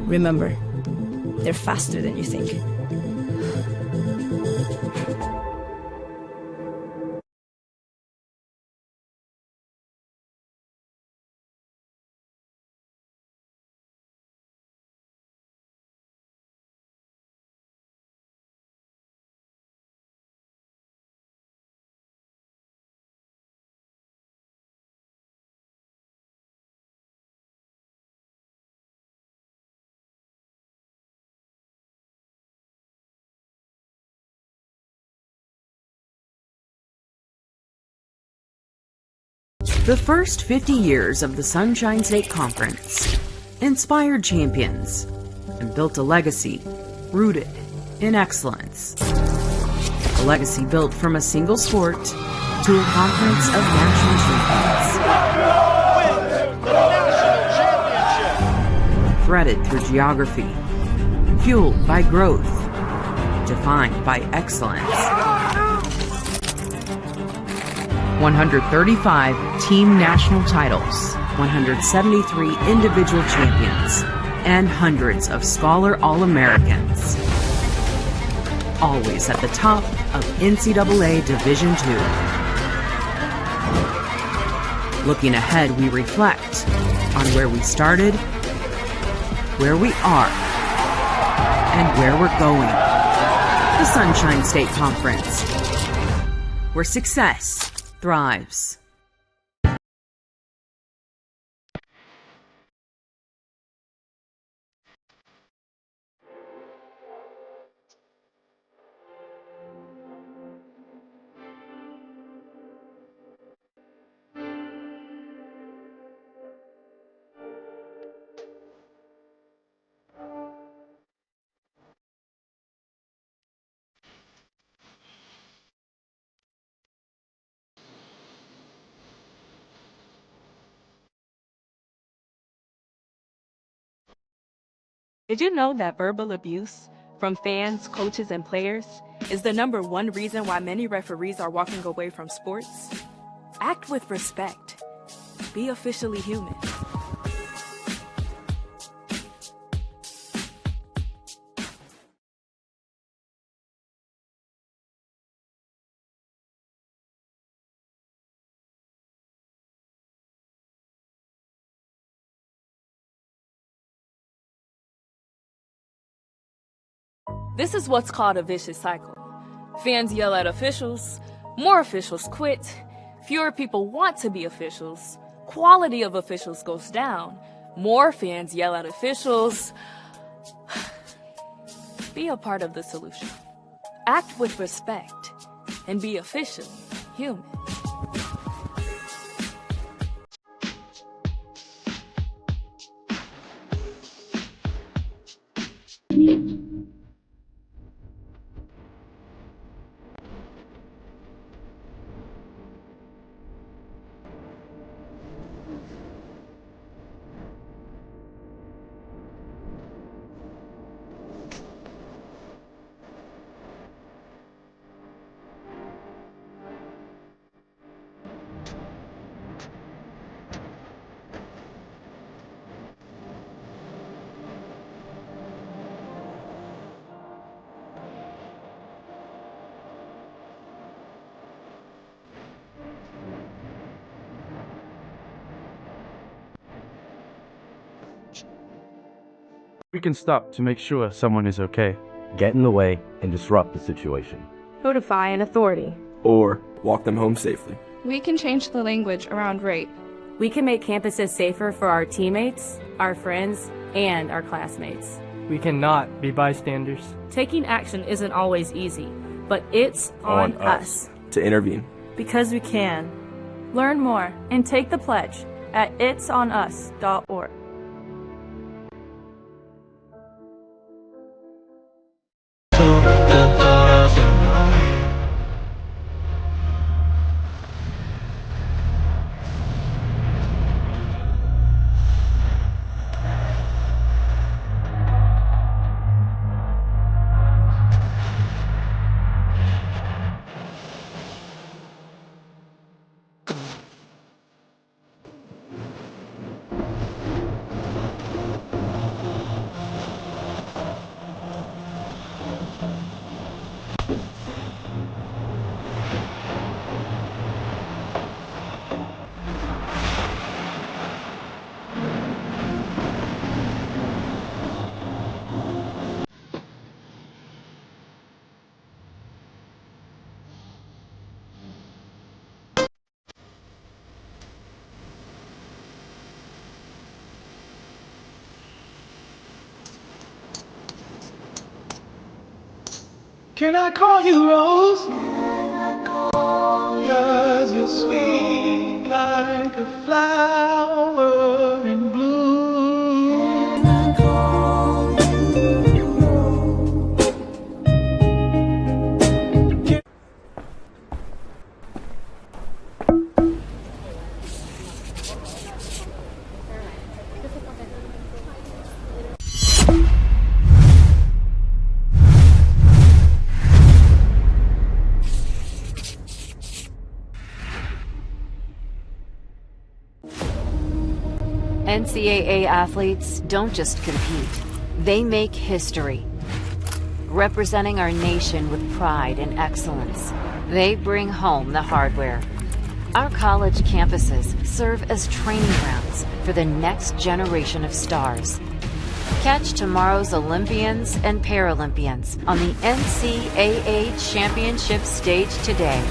Remember, they're faster than you think. The first 50 years of the Sunshine State Conference inspired champions and built a legacy rooted in excellence. A legacy built from a single sport to a conference of national champions. Threaded through geography, fueled by growth, defined by excellence. 135 team national titles, 173 individual champions, and hundreds of Scholar All-Americans. Always at the top of NCAA Division II. Looking ahead, we reflect on where we started, where we are, and where we're going. The Sunshine State Conference, where success thrives. Did you know that verbal abuse from fans, coaches, and players is the #1 reason why many referees are walking away from sports? Act with respect. Be officially human. This is what's called a vicious cycle. Fans yell at officials, more officials quit, fewer people want to be officials, quality of officials goes down, more fans yell at officials. Be a part of the solution. Act with respect and be officially human. We can stop to make sure someone is okay. Get in the way and disrupt the situation. Notify an authority. Or walk them home safely. We can change the language around rape. We can make campuses safer for our teammates, our friends, and our classmates. We cannot be bystanders. Taking action isn't always easy, but it's on us to intervene. Because we can. Learn more and take the pledge at itsonus.org. Can I call you Rose? Cause you're sweet like a flower in bloom. Can I call you Rose? NCAA athletes don't just compete, they make history. Representing our nation with pride and excellence, they bring home the hardware. Our college campuses serve as training grounds for the next generation of stars. Catch tomorrow's Olympians and Paralympians on the NCAA Championship stage today.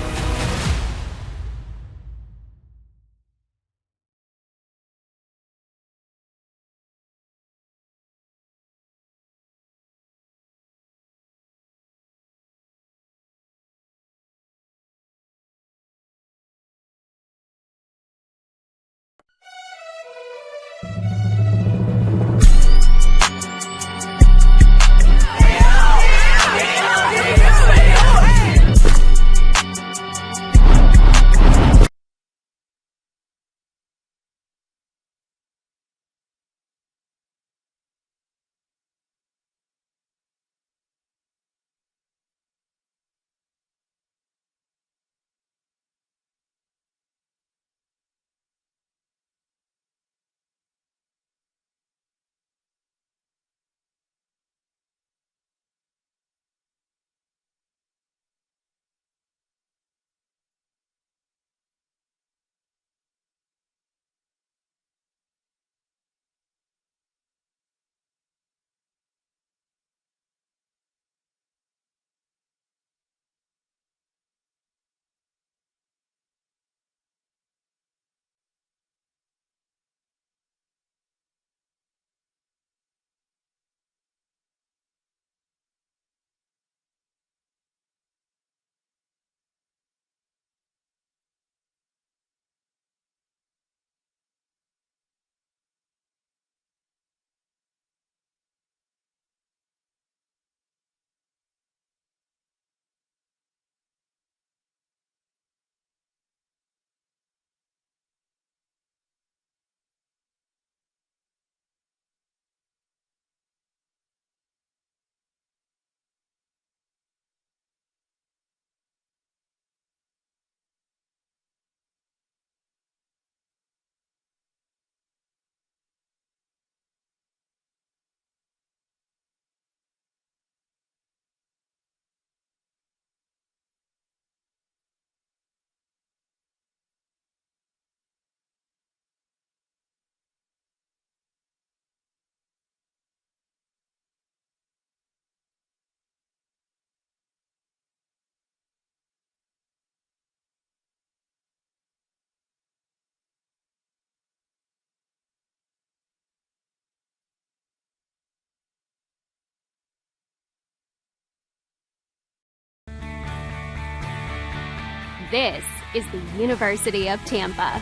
This is the University of Tampa.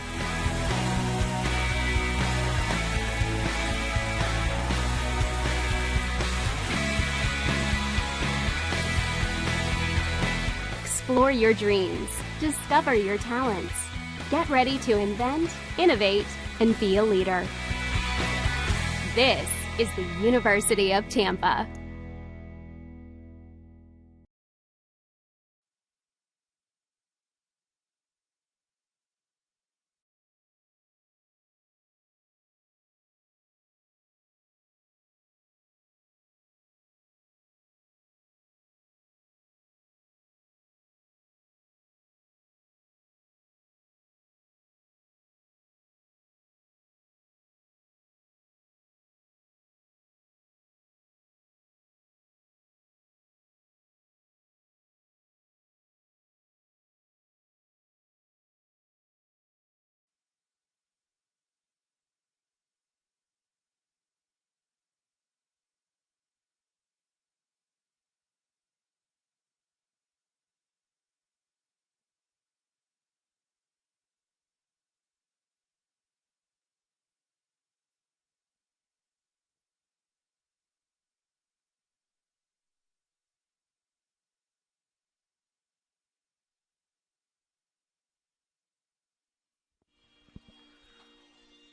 Explore your dreams, discover your talents, get ready to invent, innovate, and be a leader. This is the University of Tampa.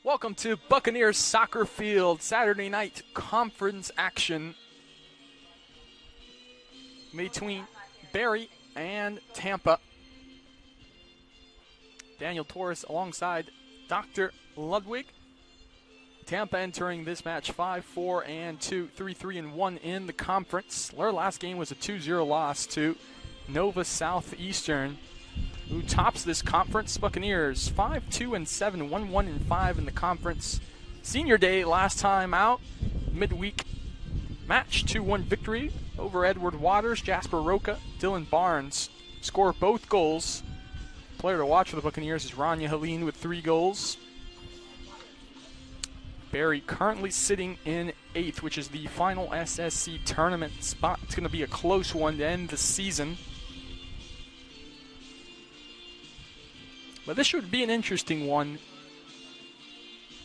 Welcome to Buccaneers Soccer Field, Saturday night conference action between Barry and Tampa. Daniel Torres alongside Dr. Ludwig. Tampa entering this match 5-4-2, 3-3-1 in the conference. Their last game was a 2-0 loss to Nova Southeastern, who tops this conference. Buccaneers 5-2-7, 1-1-5 in the conference. Senior day last time out, midweek match, 2-1 victory over Edward Waters. Jasper Roca, Dylan Barnes score both goals. Player to watch for the Buccaneers is Rania Helene with 3 goals. Barry currently sitting in 8th, which is the final SSC tournament spot. It's going to be a close one to end the season. But this should be an interesting one.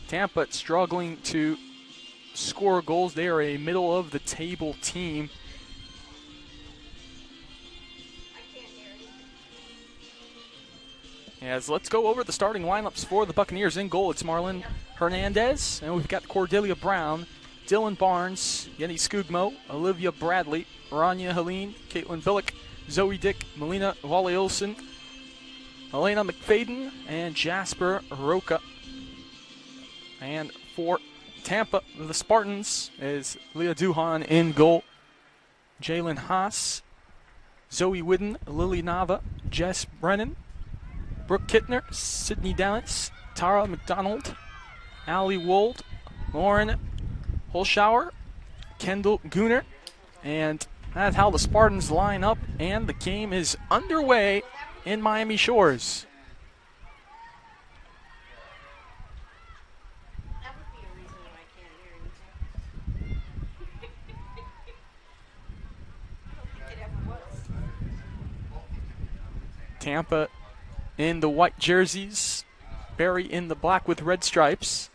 Tampa struggling to score goals. They are a middle-of-the-table team. As let's go over the starting lineups for the Buccaneers. In goal, it's Marlon Hernandez, and we've got Cordelia Brown, Dylan Barnes, Yenny Skugmo, Olivia Bradley, Rania Helene, Caitlin Billick, Zoe Dick, Melina Wally-Olsen, Elena McFadden, and Jasper Roca. And for Tampa, the Spartans, is Leah Duhan in goal, Jalen Haas, Zoe Whidden, Lily Nava, Jess Brennan, Brooke Kittner, Sydney Dallas, Tara McDonald, Allie Wold, Lauren Holschauer, Kendall Gooner, and that's how the Spartans line up, and the game is underway in Miami Shores. Tampa in the white jerseys, Barry in the black with red stripes.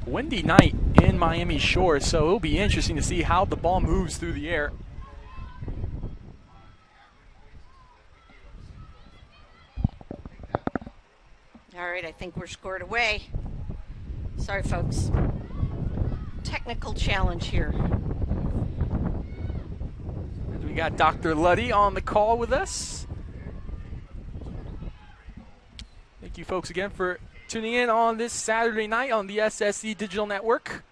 Windy night in Miami Shores, so it'll be interesting to see how the ball moves through the air. All right, I think we're scored away. Sorry, folks. Technical challenge here. We got Dr. Luddy on the call with us. Thank you folks again for tuning in on this Saturday night on the SSC Digital Network.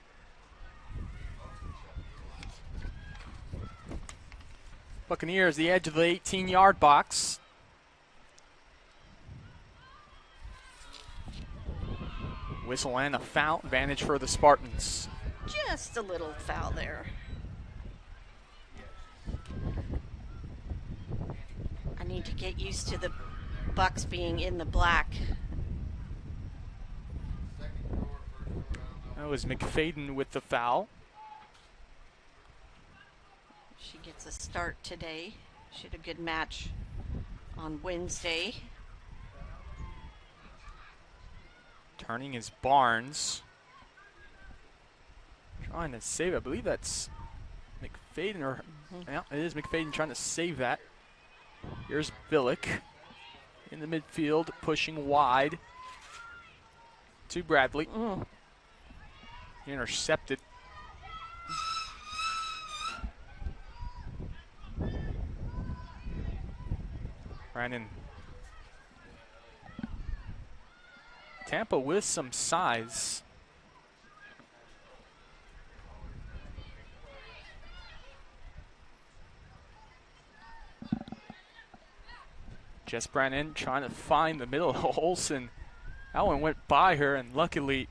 Buccaneers, the edge of the 18-yard box. Whistle and a foul, advantage for the Spartans. Just a little foul there. I need to get used to the Bucks being in the black. That was McFadden with the foul. She gets a start today. She had a good match on Wednesday. Turning is Barnes. Trying to save it. I believe that's McFadden. Yeah, it is McFadden trying to save that. Here's Billick in the midfield, pushing wide to Bradley. Intercepted. Brandon. Tampa with some size. Jess Brannon trying to find the middle. Olsen, that one went by her, and luckily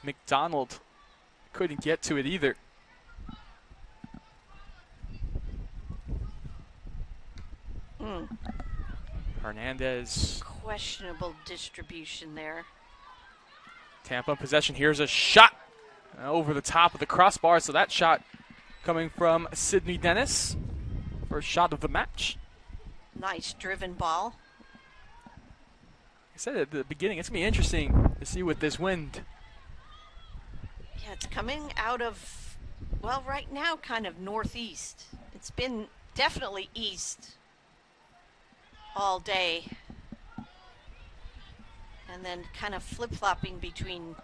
McDonald couldn't get to it either. Hernandez. Questionable distribution there. Tampa in possession. Here's a shot over the top of the crossbar. So that shot coming from Sydney Dennis. First shot of the match. Nice driven ball. I said at the beginning, it's going to be interesting to see with this wind. Yeah, it's coming out of Well, right now, kind of northeast. It's been definitely east all day. And then kind of flip-flopping between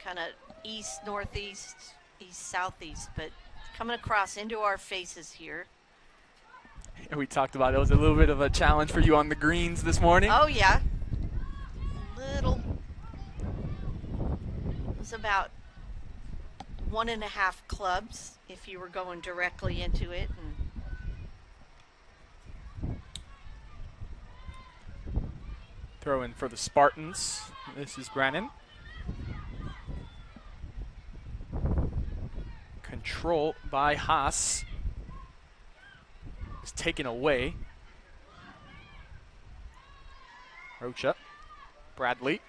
kind of east, northeast, east, southeast. But coming across into our faces here. And we talked about it was a little bit of a challenge for you on the greens this morning. Oh, yeah. Little. It was about 1.5 clubs if you were going directly into it. And throw in for the Spartans. This is Brennan. Control by Haas. Is taken away. Rocha. Bradley.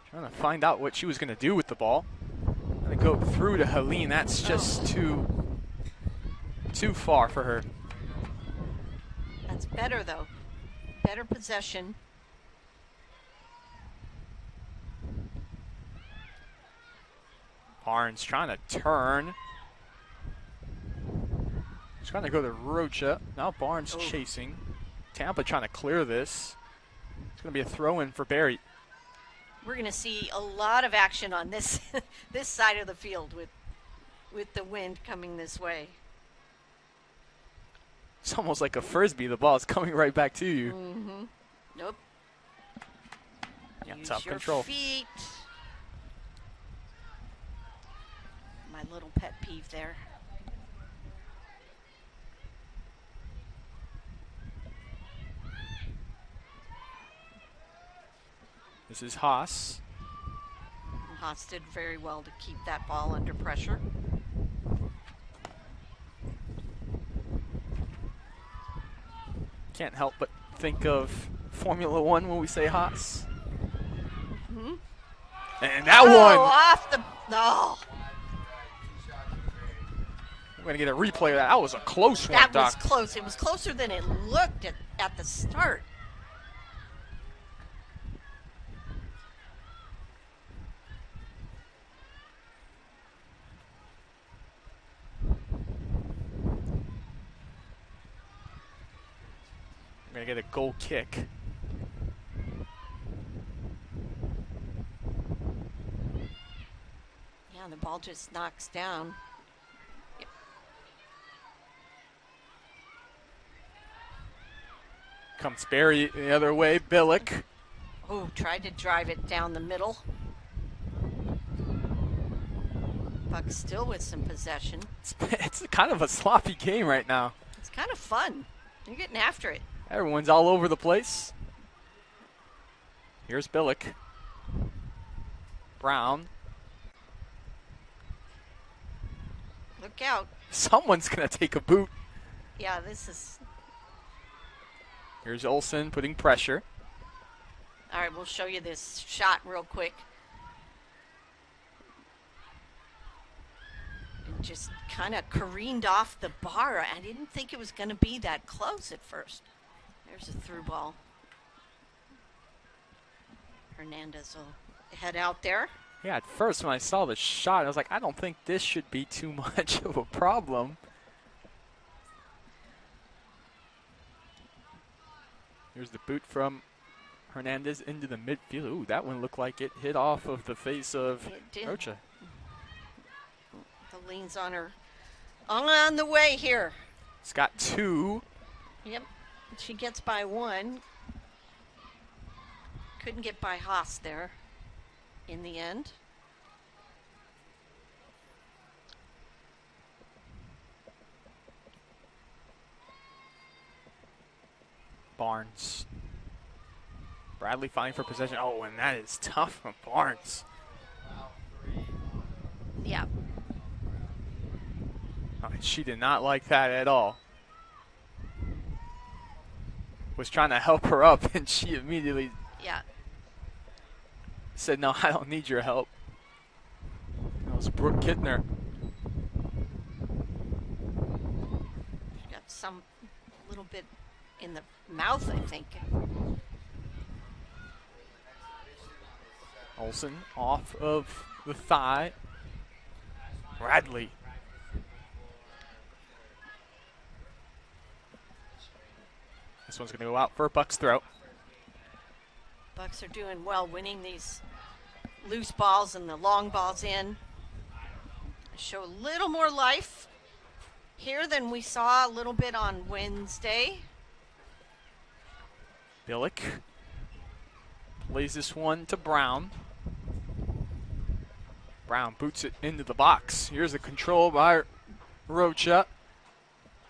Trying to find out what she was going to do with the ball. Going to go through to Helene. That's just too far for her. That's better, though. Better possession. Barnes trying to turn. He's trying to go to Rocha. Now Barnes chasing. Tampa trying to clear this. It's going to be a throw-in for Barry. We're going to see a lot of action on this this side of the field with the wind coming this way. It's almost like a frisbee. The ball is coming right back to you. Mm-hmm. Nope. Yeah, Use tough your control. Feet. My little pet peeve there. This is Haas. Haas did very well to keep that ball under pressure. Can't help but think of Formula One when we say Haas. Mm-hmm. And that one! Off the... No. We're going to get a replay of that. That was a close one, That Doc. was close. It was closer than it looked at the start. We're going to get a goal kick. Yeah, the ball just knocks down. Yep. Comes Barry the other way. Billick. Oh, tried to drive it down the middle. Buck still with some possession. It's kind of a sloppy game right now. It's kind of fun. You're getting after it. Everyone's all over the place. Here's Billick. Brown. Look out. Someone's going to take a boot. Yeah, this is... Here's Olsen putting pressure. All right, we'll show you this shot real quick. And just kind of careened off the bar. I didn't think it was going to be that close at first. There's a through ball. Hernandez will head out there. Yeah, at first when I saw the shot, I was like, I don't think this should be too much of a problem. Here's the boot from Hernandez into the midfield. Ooh, that one looked like it hit off of the face of Rocha. The lean's on her. On the way here. It's got two. Yep. She gets by one. Couldn't get by Haas there in the end. Barnes. Bradley fighting for possession. Oh, and that is tough from Barnes. Yeah. Oh, and she did not like that at all. Was trying to help her up, and she immediately said, no, I don't need your help. That was Brooke Kittner. She got some little bit in the mouth, I think. Olsen off of the thigh. Bradley. This one's going to go out for a Bucks throw. Bucks are doing well winning these loose balls and the long balls in. Show a little more life here than we saw a little bit on Wednesday. Billick plays this one to Brown. Brown boots it into the box. Here's a control by Rocha.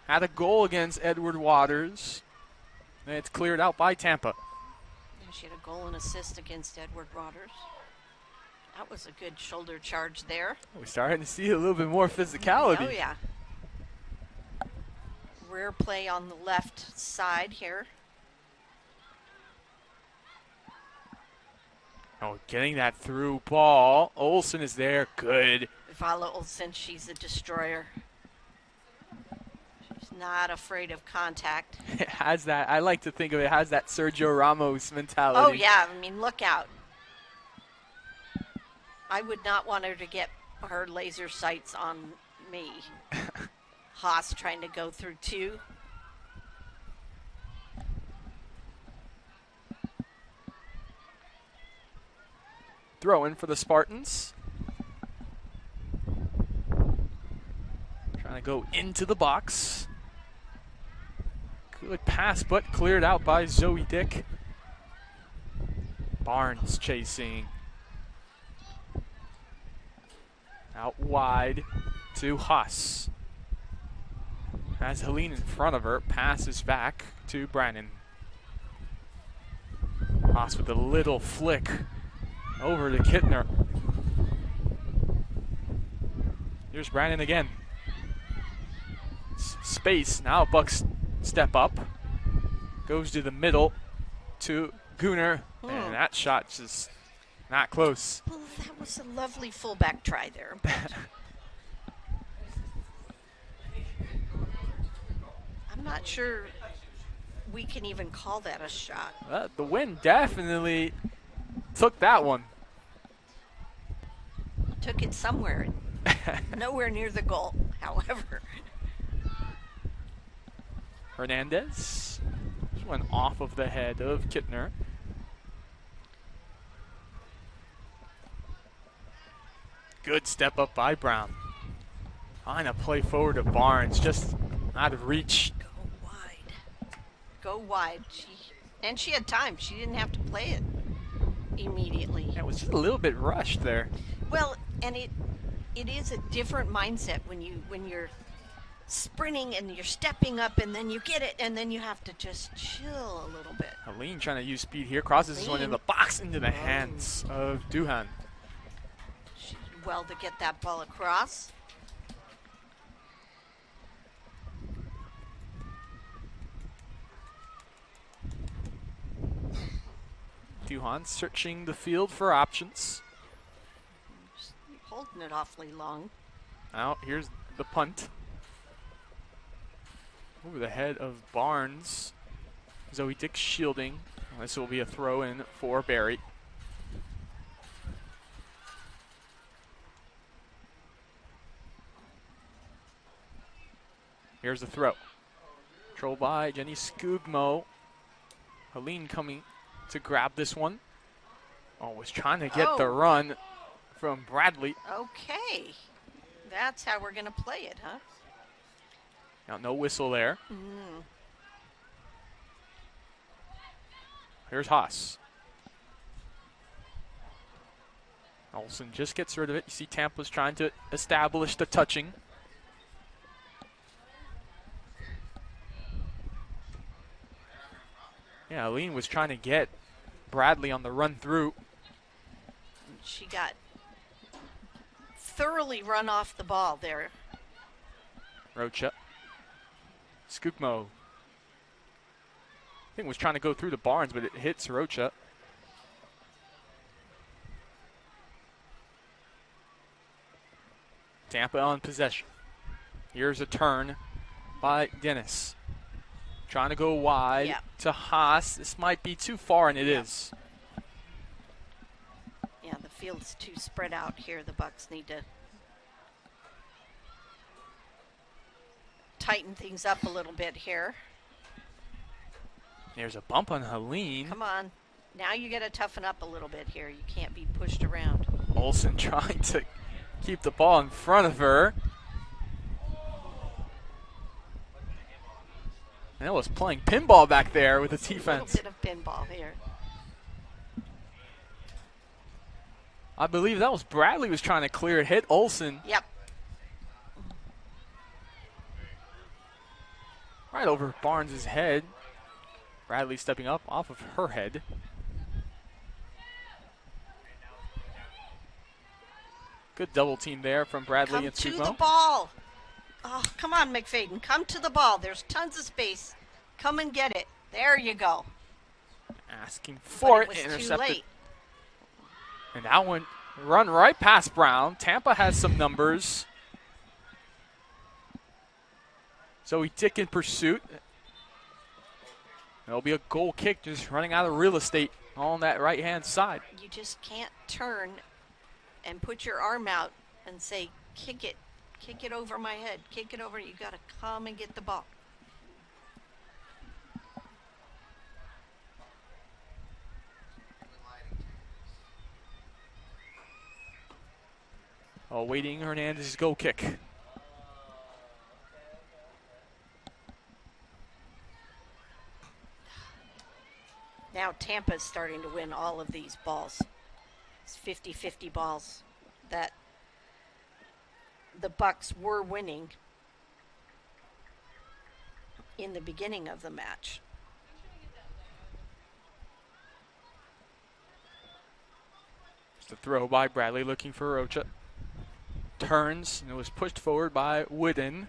Had a goal against Edward Waters. And it's cleared out by Tampa. Yeah, she had a goal and assist against Edward Waters. That was a good shoulder charge there. We're starting to see a little bit more physicality. Oh, yeah. Rear play on the left side here. Oh, getting that through ball. Olsen is there. Good. Vala Olsen, she's a destroyer. She's not afraid of contact. It has that, I like to think of it, has that Sergio Ramos mentality. Oh, yeah. I mean, look out. I would not want her to get her laser sights on me. Haas trying to go through two. Throw in for the Spartans. Trying to go into the box. Good pass, but cleared out by Zoe Dick. Barnes chasing. Out wide to Haas. Has Helene in front of her, passes back to Brannon. Haas with a little flick over to Kittner. Here's Brannon again. Space, now Bucks step up. Goes to the middle to Gooner, and that shot just not close. Well, that was a lovely fullback try there. I'm not sure we can even call that a shot. The wind definitely took that one. Took it somewhere. Nowhere near the goal, however. Hernandez. This one off of the head of Kittner. Good step up by Brown. On a play forward to Barnes, just out of reach. Go wide. Go wide. She had time. She didn't have to play it immediately. It was just a little bit rushed there. Well, and it is a different mindset when you're sprinting and you're stepping up and then you get it and then you have to just chill a little bit. Helene trying to use speed here, crosses this one in the box into the hands of Duhan. She did well to get that ball across. Duhan searching the field for options. Just holding it awfully long. Now here's the punt. Over the head of Barnes. Zoe Dick shielding. This will be a throw in for Barry. Here's the throw. Control by Jenny Skugmo. Helene coming to grab this one. Oh, was trying to get the run from Bradley. Okay. That's how we're going to play it, huh? Now, no whistle there. Here's Haas. Olsen just gets rid of it. You see Tampa's trying to establish the touching. Yeah, Aline was trying to get Bradley on the run through. She got thoroughly run off the ball there. Rocha. Skugmo. I think was trying to go through the Barnes, but it hits Rocha. Tampa on possession. Here's a turn by Dennis. Trying to go wide to Haas. This might be too far, and it is. Yeah, the field's too spread out here. The Bucks need to tighten things up a little bit here. There's a bump on Helene. Come on. Now you got to toughen up a little bit here. You can't be pushed around. Olsen trying to keep the ball in front of her. And it was playing pinball back there with the defense. A little bit of pinball here. I believe that was Bradley was trying to clear it. Hit Olsen. Yep. Right over Barnes' head. Bradley stepping up off of her head. Good double team there from Bradley and Sugmo. Come to the ball. Oh, come on, McFadden. Come to the ball. There's tons of space. Come and get it. There you go. Asking for it. Was intercepted. too late. And that one run right past Brown. Tampa has some numbers. Zoe Dick in pursuit. There'll be a goal kick, just running out of real estate on that right-hand side. You just can't turn and put your arm out and say, kick it over my head, kick it over. You got to come and get the ball. Awaiting Hernandez's goal kick. Now Tampa's starting to win all of these balls. It's 50-50 balls that the Bucks were winning in the beginning of the match. It's the throw by Bradley looking for Rocha. Turns and it was pushed forward by Wooden.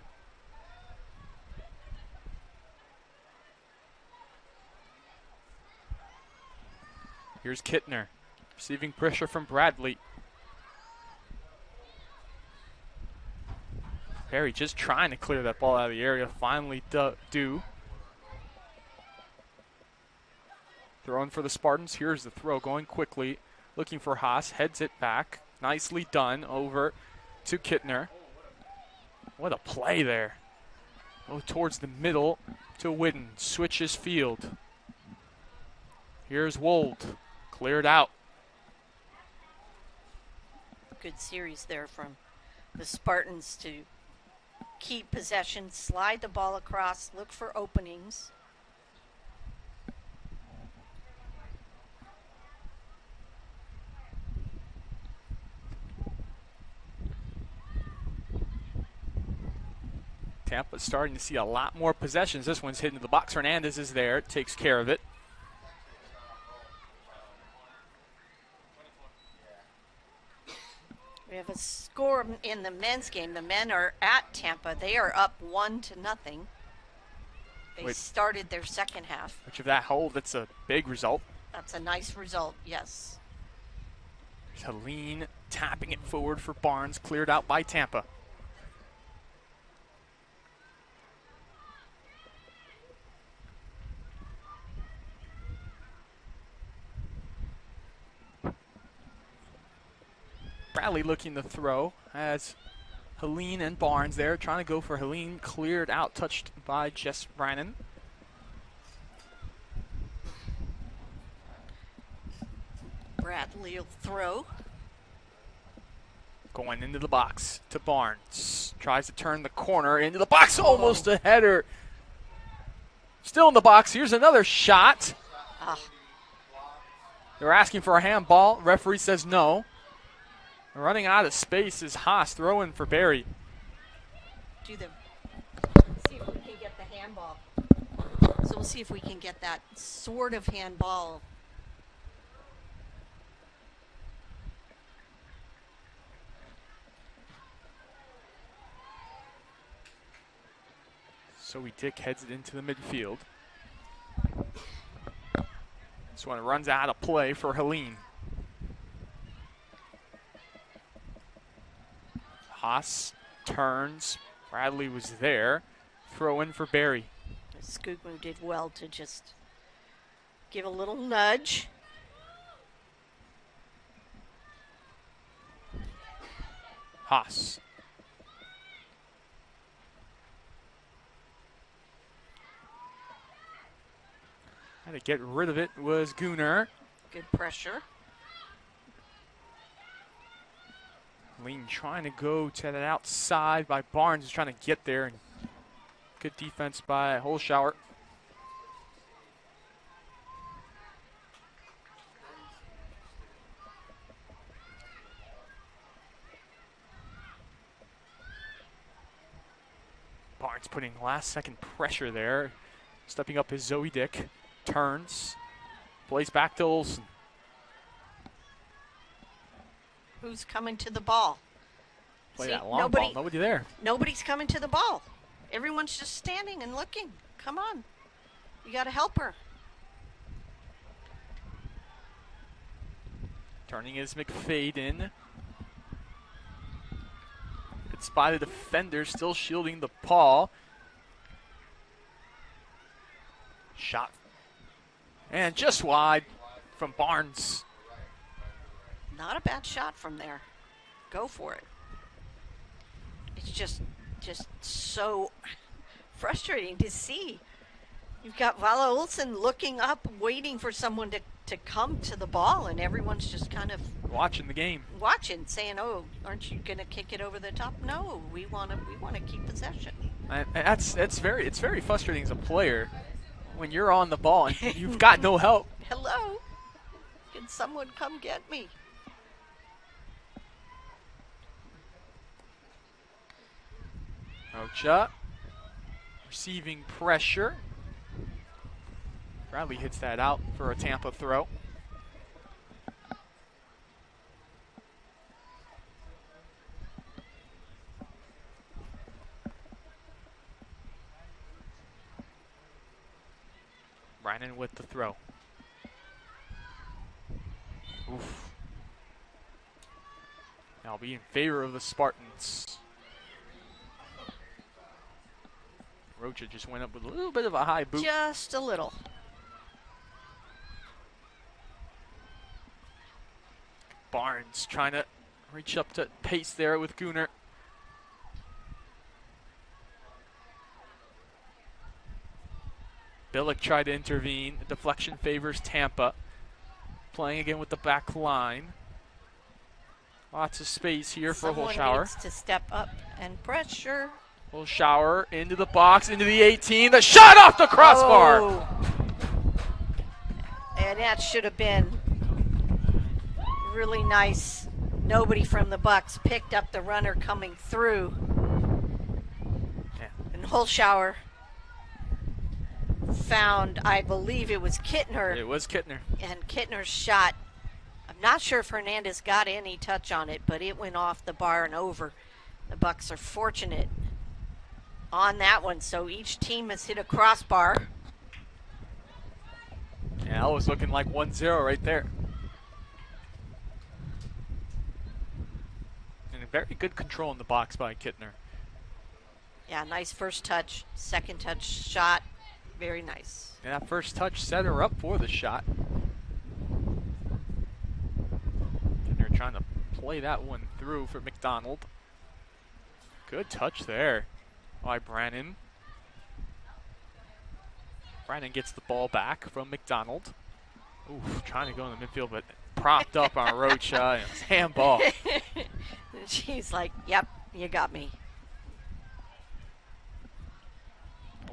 Here's Kittner, receiving pressure from Bradley. Perry just trying to clear that ball out of the area. Finally do. Throwing for the Spartans. Here's the throw going quickly. Looking for Haas. Heads it back. Nicely done over to Kittner. What a play there. Go towards the middle to Whidden. Switches field. Here's Wold. Cleared out. Good series there from the Spartans to keep possession, slide the ball across, look for openings. Tampa's starting to see a lot more possessions. This one's hitting the box. Hernandez is there, takes care of it. We have a score in the men's game. The men are at Tampa. They are up 1-0. They started their second half. Which if that holds, that's a big result. That's a nice result, yes. Helene tapping it forward for Barnes, cleared out by Tampa. Bradley looking to throw as Helene and Barnes there, trying to go for Helene, cleared out, touched by Jess Brannon. Bradley will throw. Going into the box to Barnes. Tries to turn the corner into the box, almost a header. Still in the box, here's another shot. They're asking for a handball, referee says no. Running out of space is Haas throwing for Barry. See if we can get the handball. So we'll see if we can get that sort of handball. So Dick heads it into the midfield. This one runs out of play for Helene. Haas turns. Bradley was there. Throw in for Barry. Skugmo did well to just give a little nudge. Haas. How to get rid of it was Gunnar. Good pressure. Lean trying to go to that outside by Barnes, is trying to get there. And good defense by Holschauer. Barnes putting last-second pressure there. Stepping up his Zoe Dick. Turns. Plays back to Olsen. Who's coming to the ball? Play that long ball. Nobody there. Nobody's coming to the ball. Everyone's just standing and looking. Come on. You got to help her. Turning is McFadden. It's by the defender, still shielding the paw. Shot. And just wide from Barnes. Not a bad shot from there. Go for it. It's just so frustrating to see. You've got Vala Olsen looking up, waiting for someone to come to the ball, and everyone's just kind of watching the game. Watching, saying, "Oh, aren't you going to kick it over the top?" No, we want to keep possession. And it's very frustrating as a player when you're on the ball and you've got no help. Hello, can someone come get me? Ocha receiving pressure. Bradley hits that out for a Tampa throw. Brannon with the throw. Oof. That'll be in favor of the Spartans. Rocha just went up with a little bit of a high boot. Just a little. Barnes trying to reach up to pace there with Gunnar. Billick tried to intervene. The deflection favors Tampa. Playing again with the back line. Lots of space here for Holschauer. Someone needs to step up and pressure. Holschauer into the box, into the 18. The shot off the crossbar. Oh. And that should have been really nice. Nobody from the Bucks picked up the runner coming through. Yeah. And Holschauer found, I believe it was Kittner. It was Kittner. And Kittner's shot, I'm not sure if Hernandez got any touch on it, but it went off the bar and over. The Bucks are fortunate on that one, so each team has hit a crossbar. Yeah, that was looking like 1-0 right there. And a very good control in the box by Kittner. Yeah, nice first touch, second touch shot, very nice. Yeah, that first touch set her up for the shot. Kittner trying to play that one through for McDonald. Good touch there by Brannon. Brannon gets the ball back from McDonald. Ooh, trying to go in the midfield, but propped up on Rocha, and it's handball. She's like, yep, you got me.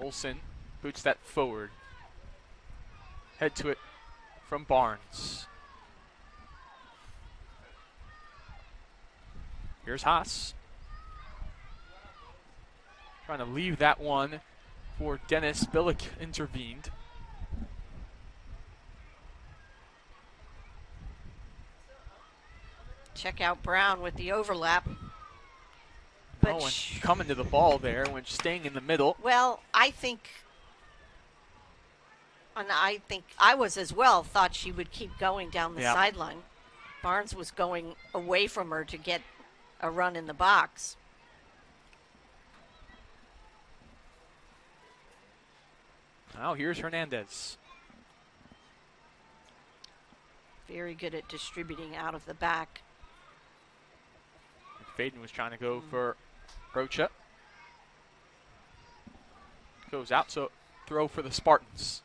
Olsen boots that forward. Head to it from Barnes. Here's Haas. Trying to leave that one for Dennis. Billick intervened. Check out Brown with the overlap. But Owen coming to the ball there when staying in the middle. Well, I think I was as well, thought she would keep going down the sideline. Barnes was going away from her to get a run in the box. Now here's Hernandez. Very good at distributing out of the back. McFadden was trying to go for Rocha. Goes out, so throw for the Spartans.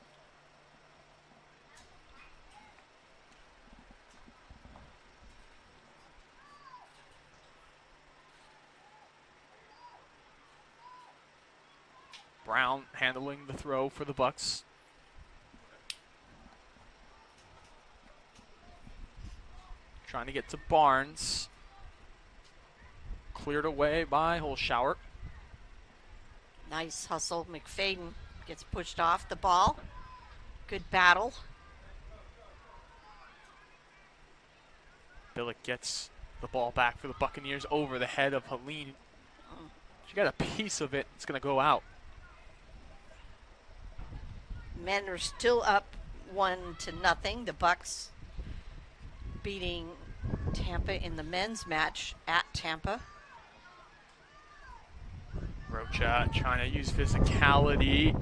Brown handling the throw for the Bucks. Trying to get to Barnes. Cleared away by Holshower. Nice hustle. McFadden gets pushed off the ball. Good battle. Billick gets the ball back for the Buccaneers over the head of Helene. She got a piece of it. It's going to go out. Men are still up 1-0. The Bucks beating Tampa in the men's match at Tampa. Rocha trying to use physicality.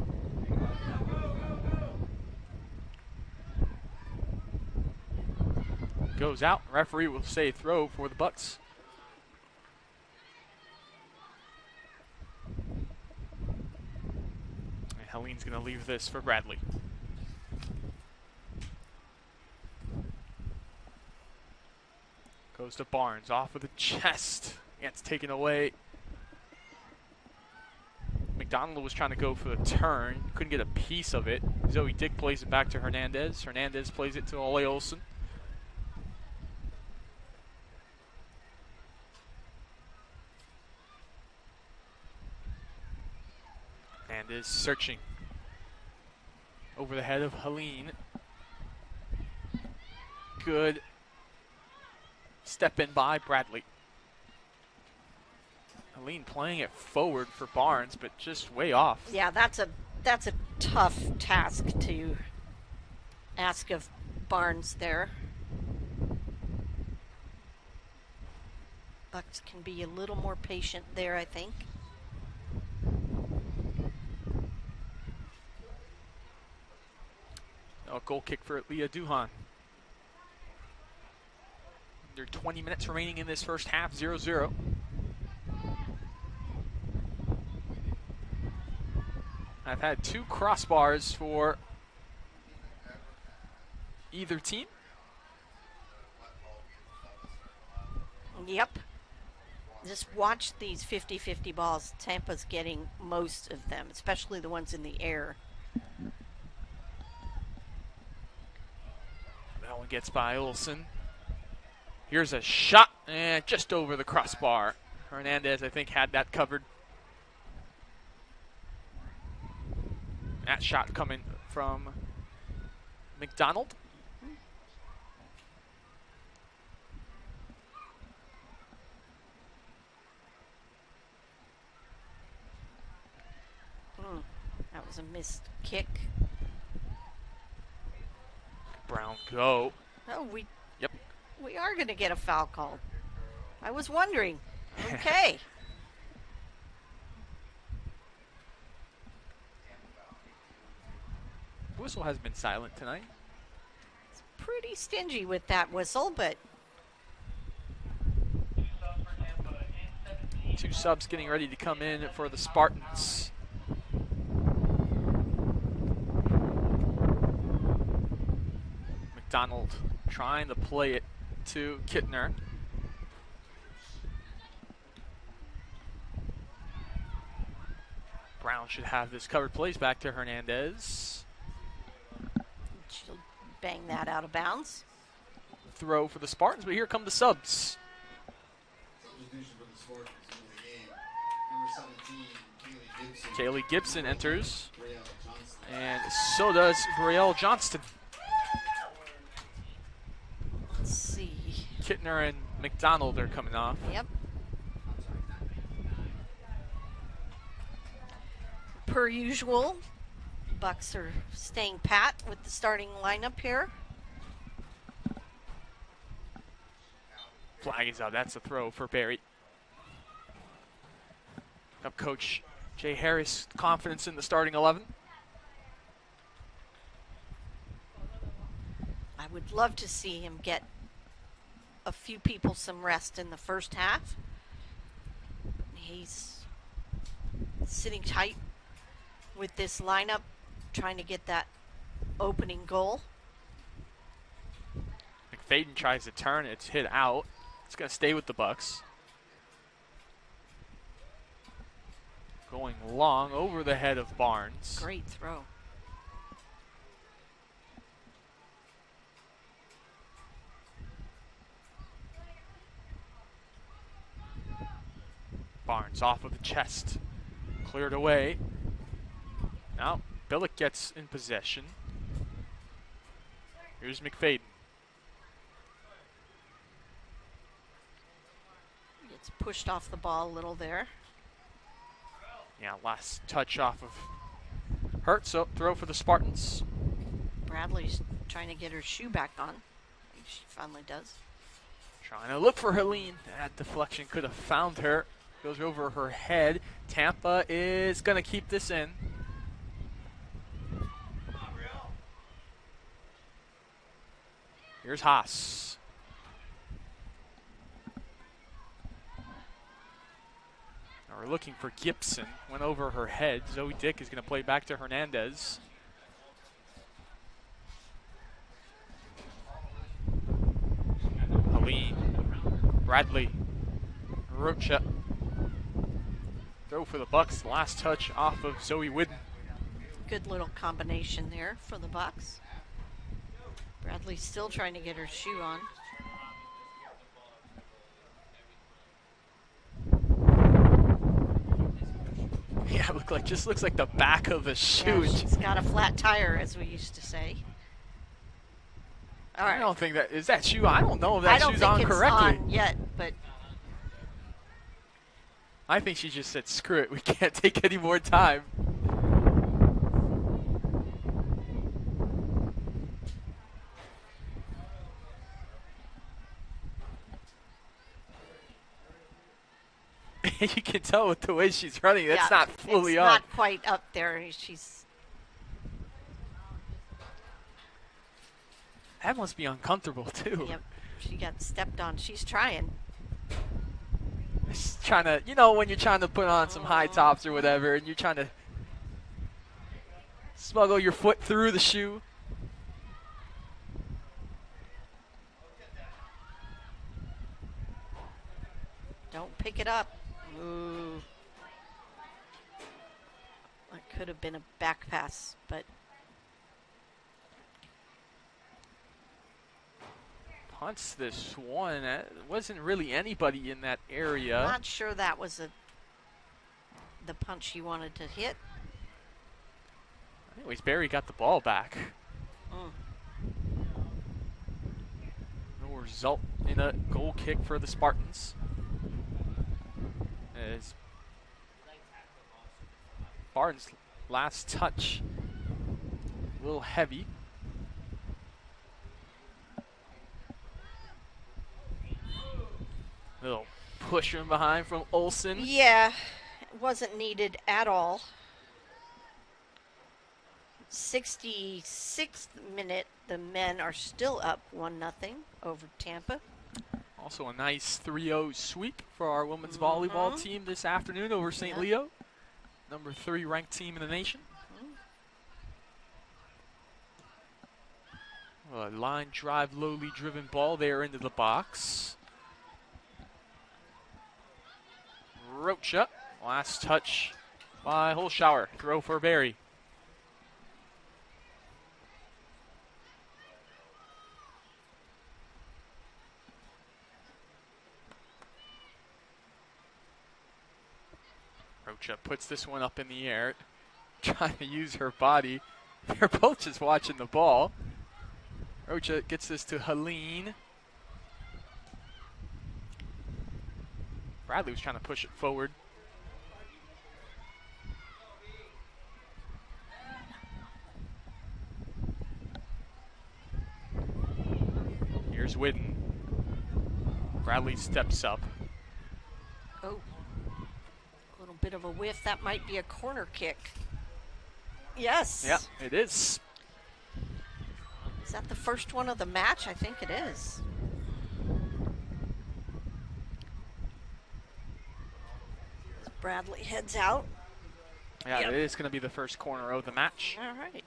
Goes out. Referee will say throw for the Bucks. And Helene's going to leave this for Bradley. Goes to Barnes, off with the chest. Gets taken away. McDonald was trying to go for the turn. Couldn't get a piece of it. Zoe Dick plays it back to Hernandez. Hernandez plays it to Ole Olsen. Hernandez searching over the head of Helene. Good step in by Bradley. Helene playing it forward for Barnes, but just way off. Yeah, that's a tough task to ask of Barnes there. Bucks can be a little more patient there, I think. A goal kick for Leah Duhan. Under 20 minutes remaining in this first half, 0-0. I've had 2 crossbars for either team. Yep. Just watch these 50-50 balls. Tampa's getting most of them, especially the ones in the air. That one gets by Olsen. Here's a shot, and just over the crossbar. Hernandez, I think, had that covered. That shot coming from McDonald. That was a missed kick. Brown go. Oh, Yep. We are going to get a foul called. I was wondering. Okay. Whistle has been silent tonight. It's pretty stingy with that whistle, but 2 subs getting ready to come in for the Spartans. McDonald trying to play it to Kittner. Brown should have this covered. Plays back to Hernandez. she'll bang that out of bounds. Throw for the Spartans, but here come the subs. Kaylee Gibson enters, and so does Brielle Johnston. Let's see. Kittner and McDonald are coming off. Yep. Per usual, Bucks are staying pat with the starting lineup here. Flag is out. That's a throw for Barry. Up coach Jay Harris, confidence in the starting 11. I would love to see him get a few people some rest in the first half. He's sitting tight with this lineup, trying to get that opening goal. McFadden tries to turn. It's hit out. It's going to stay with the Bucks. Going long over the head of Barnes. Great throw. Barnes off of the chest. Cleared away. Now Billick gets in possession. Here's McFadden. Gets pushed off the ball a little there. Yeah, last touch off of Hurt, so throw for the Spartans. Bradley's trying to get her shoe back on. I think she finally does. Trying to look for Helene. That deflection could have found her. Goes over her head. Tampa is going to keep this in. Here's Haas. Now we're looking for Gibson. Went over her head. Zoe Dick is going to play back to Hernandez. Helene. Bradley. Rocha. Throw for the Bucks. Last touch off of Zoe Whidden. Good little combination there for the Bucks. Bradley's still trying to get her shoe on. Yeah, just looks like the back of a shoe. Yeah, she's got a flat tire, as we used to say. All right. I don't think that is that shoe. I don't know if that shoe's on correctly. I don't think it's on yet, but I think she just said, "Screw it, we can't take any more time." You can tell with the way she's running, that's not fully on. It's not quite up there. That must be uncomfortable, too. Yep, she got stepped on. She's trying. She's trying to, when you're trying to put on some high tops or whatever, and you're trying to smuggle your foot through the shoe. Don't pick it up. Ooh. That could have been a back pass, but punts this one. Wasn't really anybody in that area. Not sure that was the punch he wanted to hit. Anyways, Barry got the ball back. No result in a goal kick for the Spartans. As Barnes' last touch, a little heavy. Little push from behind from Olsen. Yeah, it wasn't needed at all. 66th minute, the men are still up 1-0 over Tampa. Also a nice 3-0 sweep for our women's volleyball team this afternoon over St. Leo. Number 3 ranked team in the nation. A line drive, lowly driven ball there into the box. Rocha, last touch by Holschauer. Throw for Barry. Rocha puts this one up in the air, trying to use her body. They're both just watching the ball. Rocha gets this to Helene. Bradley was trying to push it forward. Here's Whidden. Bradley steps up. Oh. A little bit of a whiff. That might be a corner kick. Yes. Yeah, it is. Is that the first one of the match? I think it is. Bradley heads out. Yeah, It is going to be the first corner of the match. All right.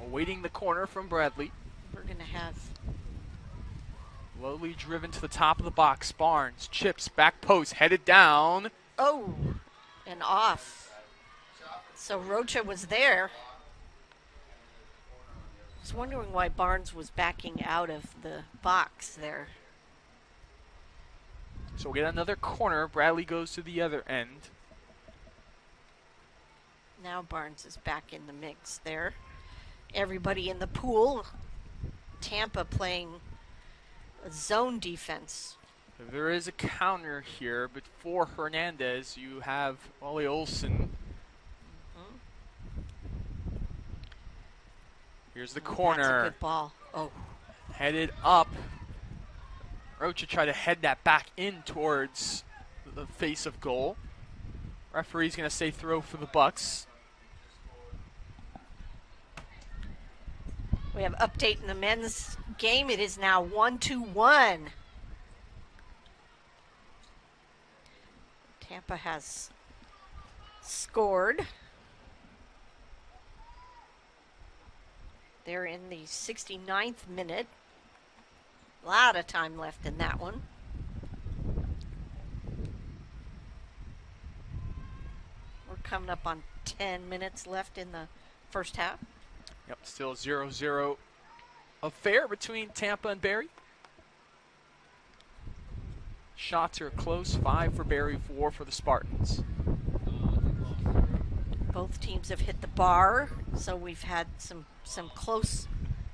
Awaiting the corner from Bradley. We're going to have... Lowly driven to the top of the box. Barnes chips, back post, headed down. Oh, and off. So Rocha was there. I was wondering why Barnes was backing out of the box there. So we'll get another corner. Bradley goes to the other end. Now Barnes is back in the mix there. Everybody in the pool. Tampa playing a zone defense. There is a counter here, but for Hernandez, you have Ollie Olsen. Here's the corner. That's a good ball. Oh. Headed up. Rocha tried to head that back in towards the face of goal. Referee's going to say throw for the Bucks. We have update in the men's game. It is now 1-1. Tampa has scored. They're in the 69th minute. A lot of time left in that one. We're coming up on 10 minutes left in the first half. Yep, still 0-0 affair between Tampa and Barry. Shots are close, 5 for Barry, 4 for the Spartans. Both teams have hit the bar, so we've had some close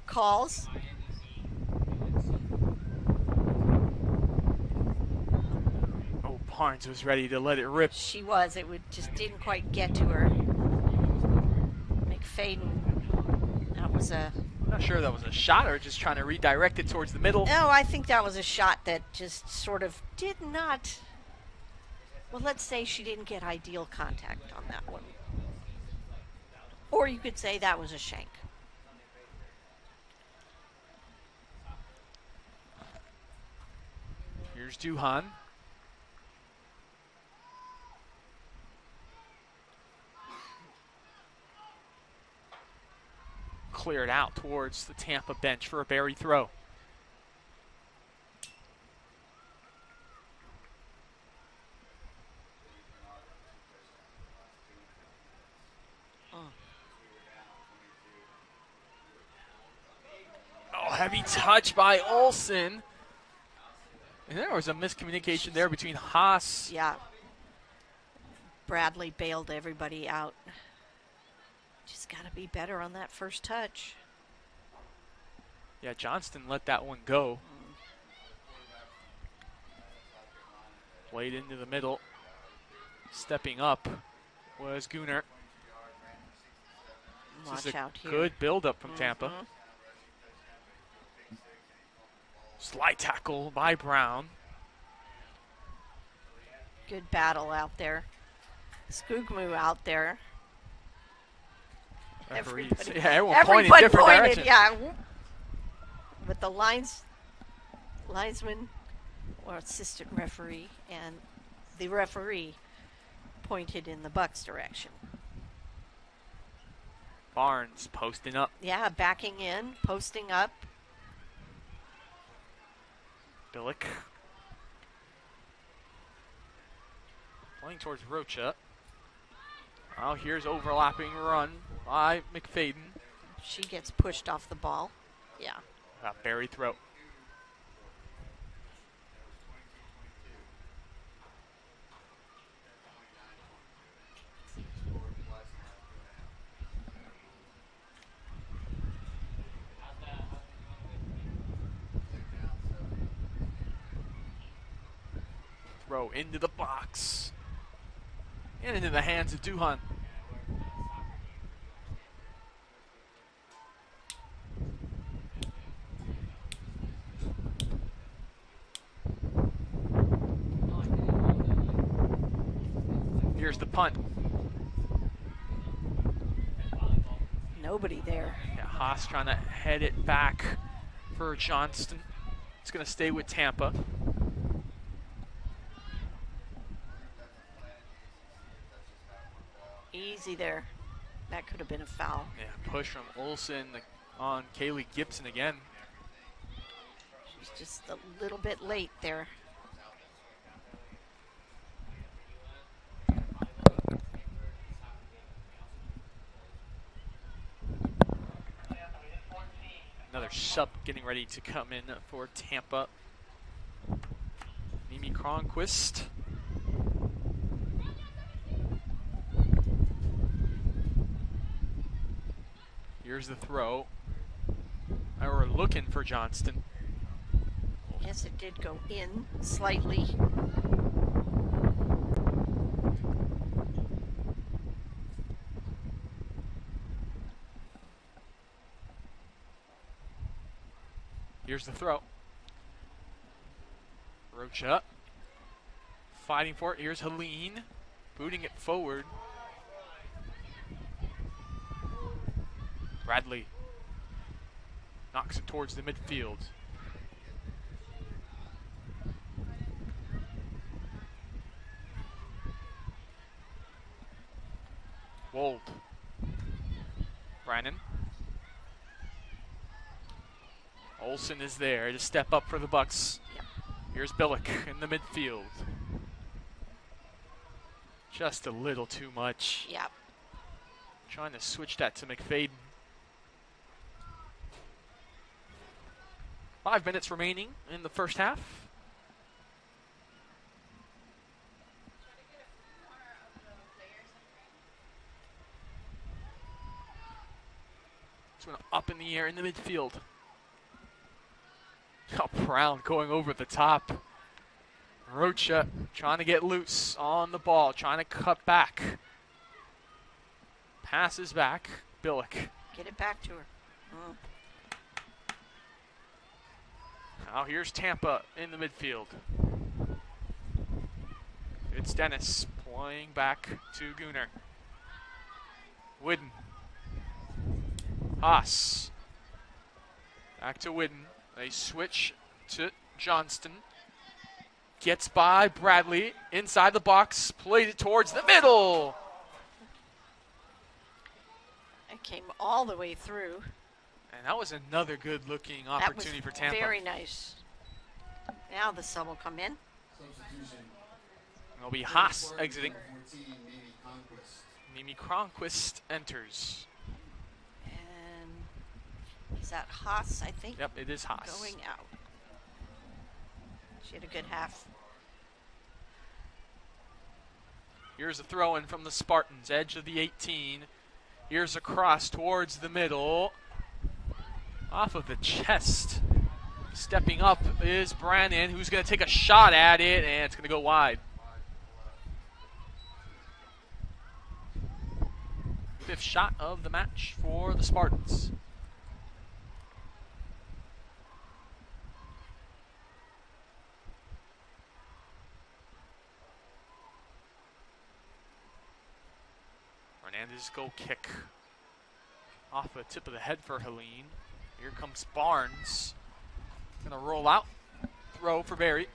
calls. Oh, Barnes was ready to let it rip. She was. Just didn't quite get to her. McFadden, that was a... I'm not sure that was a shot or just trying to redirect it towards the middle. No, I think that was a shot that just sort of did not... Well, let's say she didn't get ideal contact on that one. Or you could say that was a shank. Here's Duhan. Cleared out towards the Tampa bench for a Barry throw. Oh, heavy touch by Olsen. And there was a miscommunication there between Haas. Yeah. Bradley bailed everybody out. Just got to be better on that first touch. Yeah, Johnston let that one go. Played into the middle. Stepping up was Gooner. Watch out here. Good build-up from Tampa. Slide tackle by Brown. Good battle out there. Skugmu out there. Everyone pointed in different directions. Yeah. With the linesman or assistant referee and the referee pointed in the Bucks direction. Barnes posting up. Yeah, backing in, posting up. Billick. Playing towards Rocha. Now here's overlapping run by McFadden. She gets pushed off the ball. Yeah. Barry throw. Throw into the box. And into the hands of Duhan. Here's the punt. Nobody there. Yeah, Haas trying to head it back for Johnston. It's going to stay with Tampa. Easy there. That could have been a foul. Yeah, push from Olsen on Kaylee Gibson again. She's just a little bit late there. Another sub getting ready to come in for Tampa. Mimi Cronquist. Here's the throw. We're looking for Johnston. Yes, it did go in slightly. Here's the throw. Rocha fighting for it. Here's Helene booting it forward. Bradley knocks it towards the midfield. Wold. Brannon. Olsen is there to step up for the Bucks. Yep. Here's Billick in the midfield. Just a little too much. Yep. Trying to switch that to McFadden. 5 minutes remaining in the first half. This one up in the air in the midfield. Oh, Brown going over the top. Rocha trying to get loose on the ball, trying to cut back. Passes back. Billick. Get it back to her. Oh. Now here's Tampa in the midfield. It's Dennis playing back to Gunnar. Whidden. Haas. Back to Whidden. They switch to Johnston. Gets by Bradley. Inside the box. Plays it towards the middle. It came all the way through. And that was another good-looking opportunity for Tampa. Very nice. Now the sub will come in. It'll be Haas exiting. Mimi Cronquist enters. And is that Haas, I think? Yep, it is Haas. Going out. She had a good half. Here's a throw-in from the Spartans, edge of the 18. Here's a cross towards the middle. Off of the chest. Stepping up is Brannon, who's going to take a shot at it, and it's going to go wide. Fifth shot of the match for the Spartans. Hernandez goal kick. Off the tip of the head for Helene. Here comes Barnes. Gonna roll out. Throw for Barry.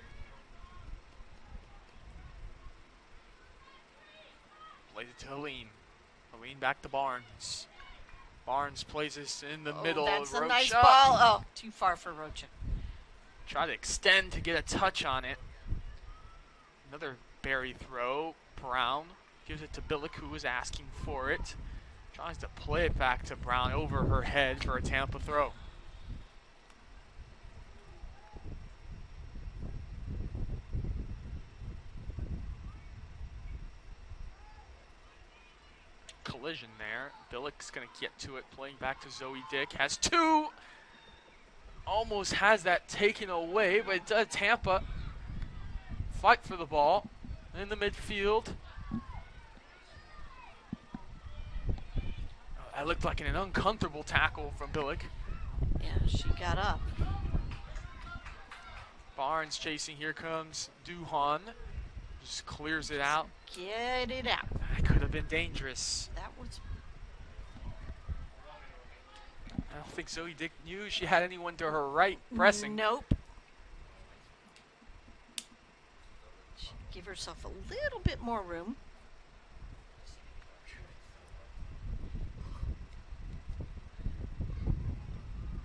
Plays it to Helene. Helene back to Barnes. Barnes plays this in the middle. That's Rocha. a nice ball. Oh, too far for Rocha. Try to extend to get a touch on it. Another Barry throw. Brown gives it to Billick, who was asking for it. Tries to play it back to Brown over her head for a Tampa throw. Collision there. Billick's going to get to it, playing back to Zoe Dick. Has two. Almost has that taken away, but it does. Tampa fight for the ball in the midfield. That looked like an uncomfortable tackle from Billick. Yeah, she got up. Barnes chasing. Here comes Duhan. Just clears it out. Get it out. That could have been dangerous. That was. I don't think Zoe Dick knew she had anyone to her right pressing. Nope. Should give herself a little bit more room.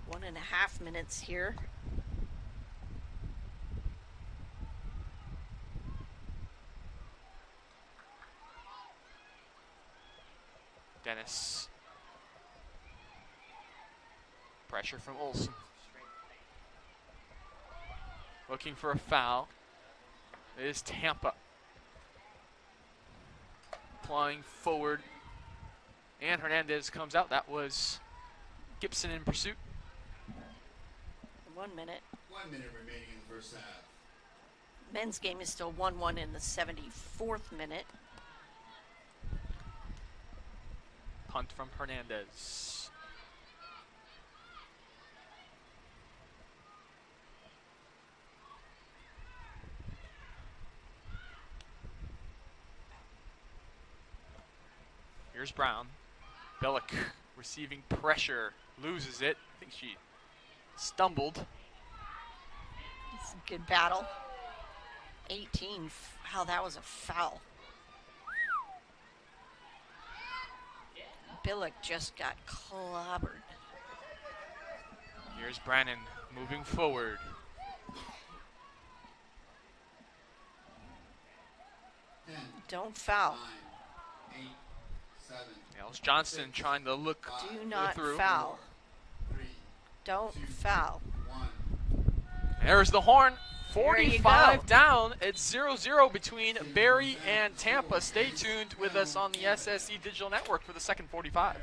One and a half minutes here. Dennis. Pressure from Olsen. Looking for a foul. It is Tampa. Flying forward. And Hernandez comes out. That was Gibson in pursuit. 1 minute. 1 minute remaining in the first half. Men's game is still 1-1 in the 74th minute. Punt from Hernandez. Here's Brown. Billick receiving pressure, loses it. I think she stumbled. It's a good battle. 18. Wow, that was a foul. Billick just got clobbered. Here's Brannon moving forward. Don't foul. 9, 8, 7. Els Johnston trying to look Do not through. foul. 3, Don't foul. 1. There's the horn. There you 45 go. down. It's 0-0 between Barry and Tampa. Stay tuned with us on the SSE Digital Network for the second 45.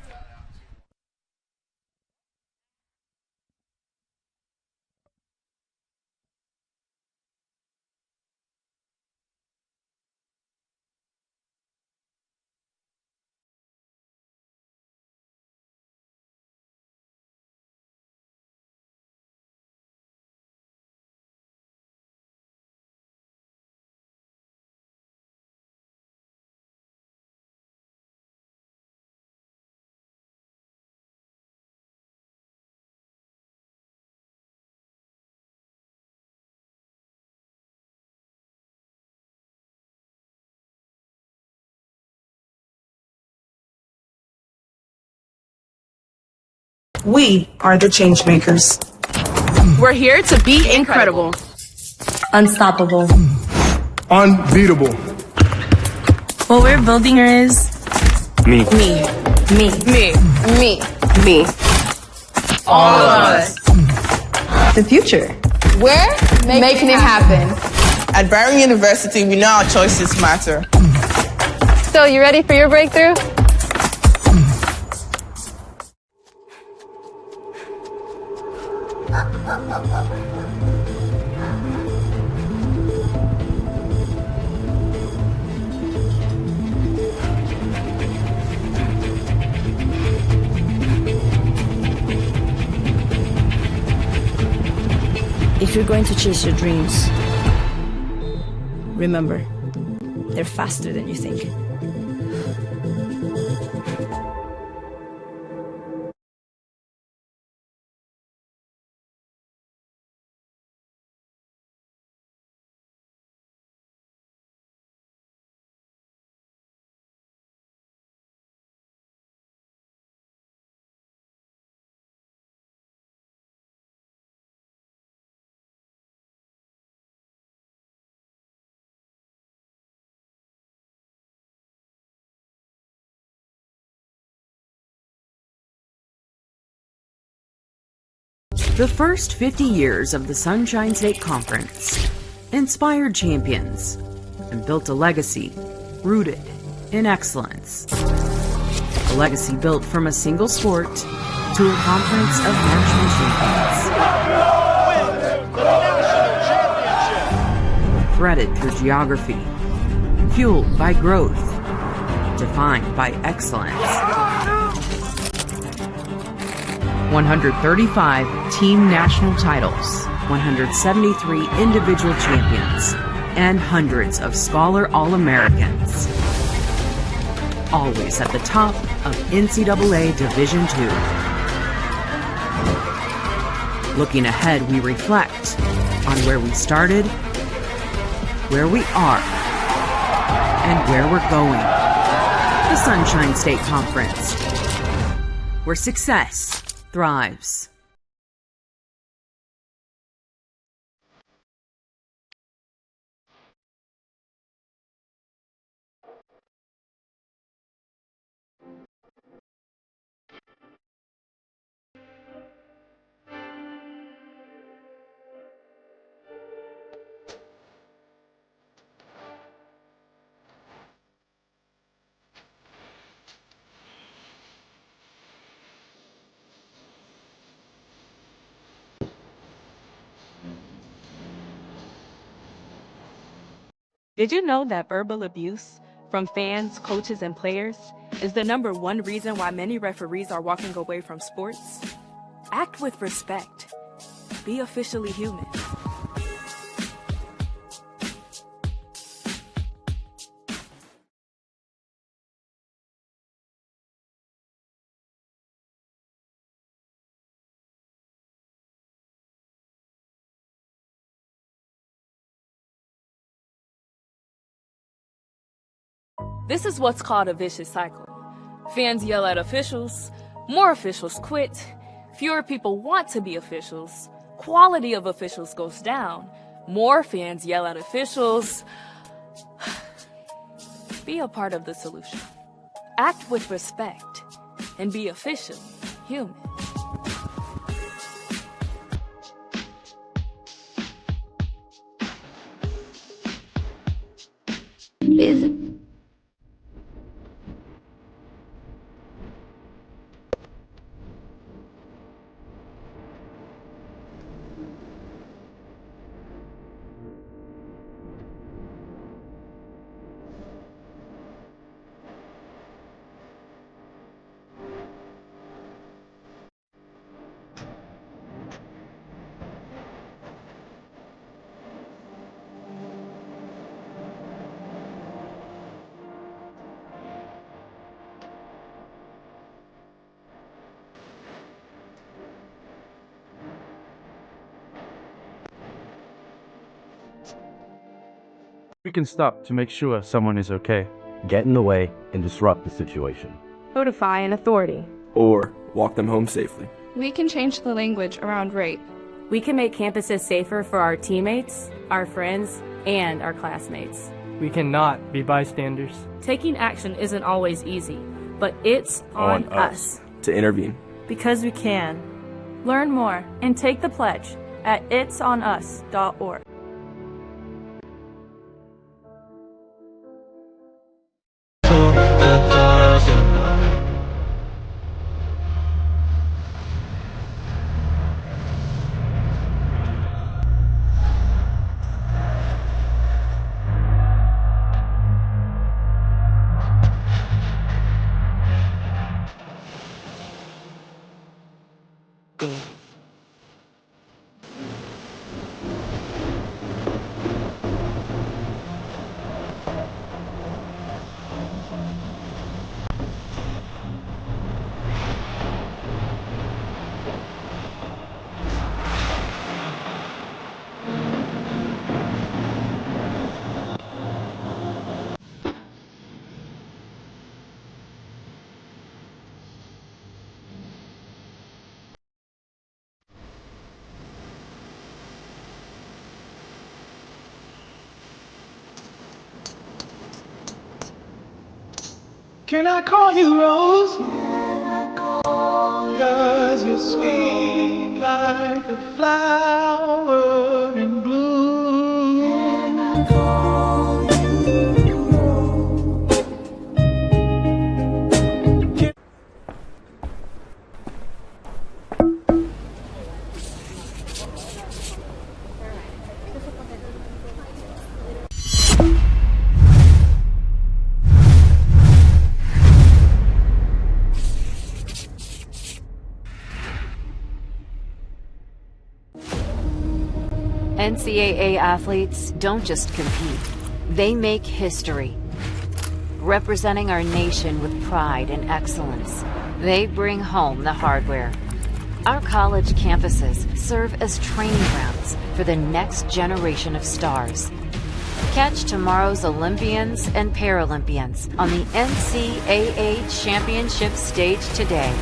We are the change makers. We're here to be incredible. Unstoppable. Unbeatable. What we're building here is Me. me. Me. Me. Me. Me. All of us. The future. We're making it happen. At Barry University, we know our choices matter. So, you ready for your breakthrough? If you're going to chase your dreams, remember, they're faster than you think. The first 50 years of the Sunshine State Conference inspired champions and built a legacy rooted in excellence. A legacy built from a single sport to a conference of national champions. Threaded through geography, fueled by growth, defined by excellence. 135 team national titles, 173 individual champions, and hundreds of Scholar All-Americans. Always at the top of NCAA Division II. Looking ahead, we reflect on where we started, where we are, and where we're going. The Sunshine State Conference, where success thrives. Did you know that verbal abuse from fans, coaches, and players is the #1 reason why many referees are walking away from sports? Act with respect. Be officially human. This is what's called a vicious cycle. Fans yell at officials, more officials quit, fewer people want to be officials, quality of officials goes down, more fans yell at officials. Be a part of the solution. Act with respect and be officially human. We can stop to make sure someone is okay. Get in the way and disrupt the situation. Notify an authority. Or walk them home safely. We can change the language around rape. We can make campuses safer for our teammates, our friends, and our classmates. We cannot be bystanders. Taking action isn't always easy, but it's on us to intervene. Because we can. Learn more and take the pledge at itsonus.org. Can I call you Rose? Cause you're sweet like a flower in bloom. NCAA athletes don't just compete, they make history. Representing our nation with pride and excellence, they bring home the hardware. Our college campuses serve as training grounds for the next generation of stars. Catch tomorrow's Olympians and Paralympians on the NCAA Championship stage today.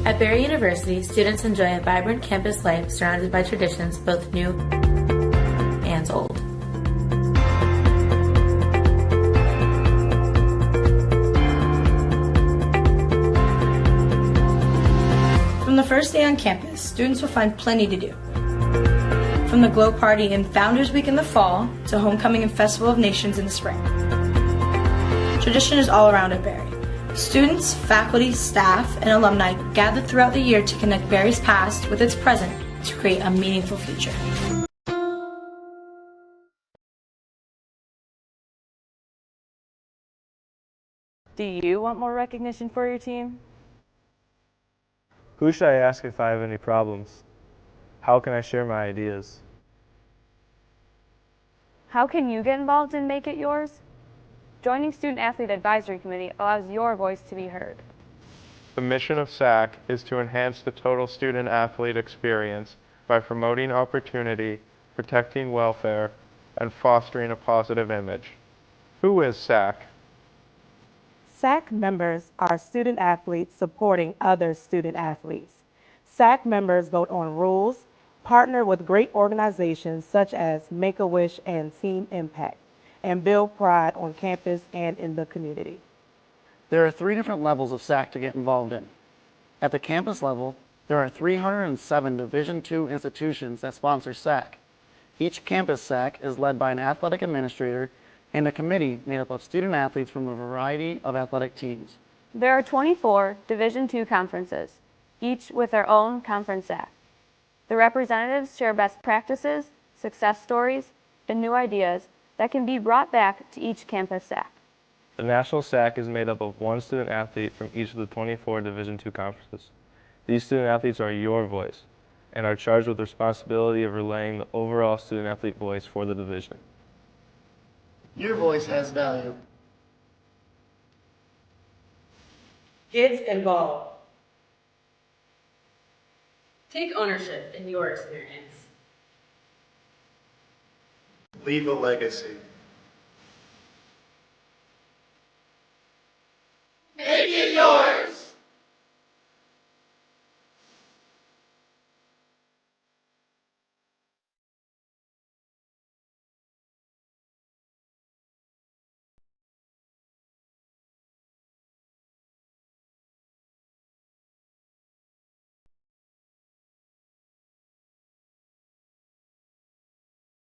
At Barry University, students enjoy a vibrant campus life surrounded by traditions both new and old. From the first day on campus, students will find plenty to do. From the Glow Party and Founders Week in the fall to Homecoming and Festival of Nations in the spring. Tradition is all around at Barry. Students, faculty, staff, and alumni gather throughout the year to connect Barry's past with its present to create a meaningful future. Do you want more recognition for your team? Who should I ask if I have any problems? How can I share my ideas? How can you get involved and make it yours? Joining Student Athlete Advisory Committee allows your voice to be heard. The mission of SAC is to enhance the total student-athlete experience by promoting opportunity, protecting welfare, and fostering a positive image. Who is SAC? SAC members are student athletes supporting other student athletes. SAC members vote on rules, partner with great organizations such as Make-A-Wish and Team Impact, and build pride on campus and in the community. There are 3 different levels of SAC to get involved in. At the campus level, there are 307 Division II institutions that sponsor SAC. Each campus SAC is led by an athletic administrator and a committee made up of student athletes from a variety of athletic teams. There are 24 Division II conferences, each with their own conference SAC. The representatives share best practices, success stories, and new ideas that can be brought back to each campus SAC. The National SAC is made up of 1 student athlete from each of the 24 Division II conferences. These student athletes are your voice and are charged with the responsibility of relaying the overall student athlete voice for the division. Your voice has value. Get involved. Take ownership in your experience. Leave a legacy. Make it yours.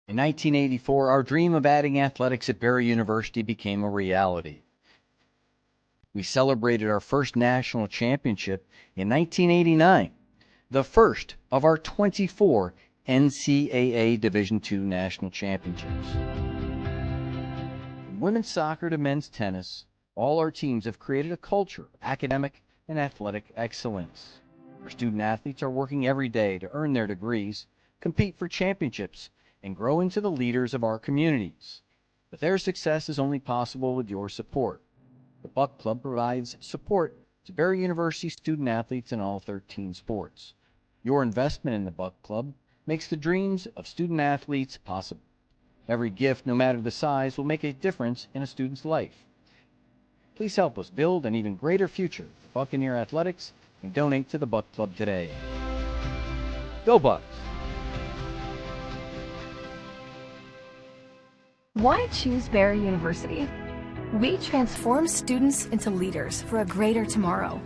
In 1984, our dream of adding athletics at Barry University became a reality. We celebrated our first national championship in 1989, the first of our 24 NCAA Division II national championships. From women's soccer to men's tennis, all our teams have created a culture of academic and athletic excellence. Our student athletes are working every day to earn their degrees, compete for championships, and grow into the leaders of our communities. But their success is only possible with your support. The Buck Club provides support to Barry University student athletes in all 13 sports. Your investment in the Buck Club makes the dreams of student athletes possible. Every gift, no matter the size, will make a difference in a student's life. Please help us build an even greater future for Buccaneer athletics and donate to the Buck Club today. Go Bucks! Why choose Barry University? We transform students into leaders for a greater tomorrow.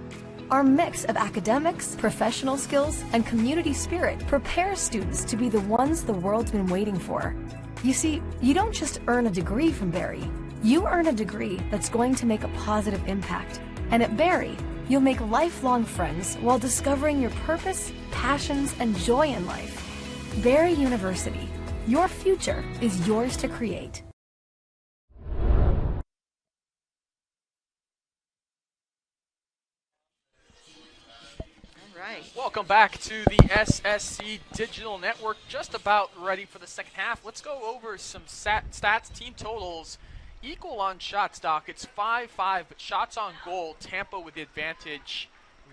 Our mix of academics, professional skills, and community spirit prepares students to be the ones the world's been waiting for. You see, you don't just earn a degree from Barry. You earn a degree that's going to make a positive impact. And at Barry, you'll make lifelong friends while discovering your purpose, passions, and joy in life. Barry University. Your future is yours to create. Welcome back to the SSC Digital Network. Just about ready for the second half. Let's go over some stats, team totals. Equal on shots, Doc. It's 5-5, but shots on goal. Tampa with the advantage,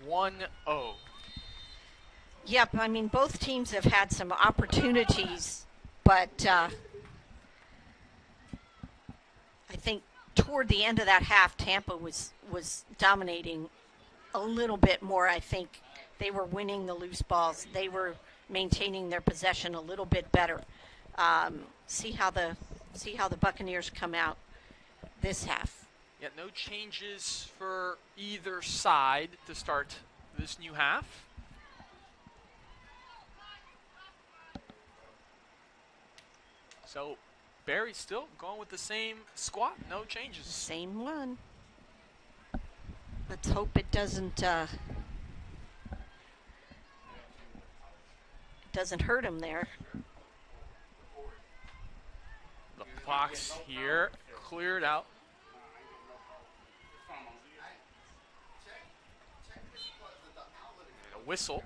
1-0. Yep, I mean, both teams have had some opportunities, but I think toward the end of that half, Tampa was dominating a little bit more. I think they were winning the loose balls. They were maintaining their possession a little bit better. See how the Buccaneers come out this half. Yeah, no changes for either side to start this new half. So Barry's still going with the same squad, no changes. Same one. Let's hope it doesn't hurt him there. The box here cleared out. And a whistle.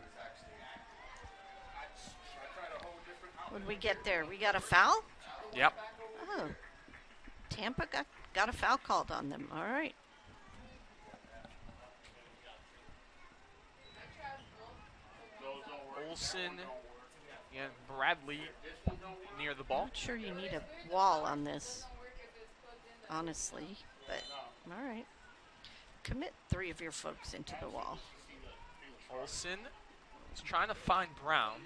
What did we get there? We got a foul? Yep. Oh. Tampa got a foul called on them. All right. Olsen and Bradley near the ball. Not sure you need a wall on this, honestly, but all right. Commit 3 of your folks into the wall. Olsen is trying to find Brown.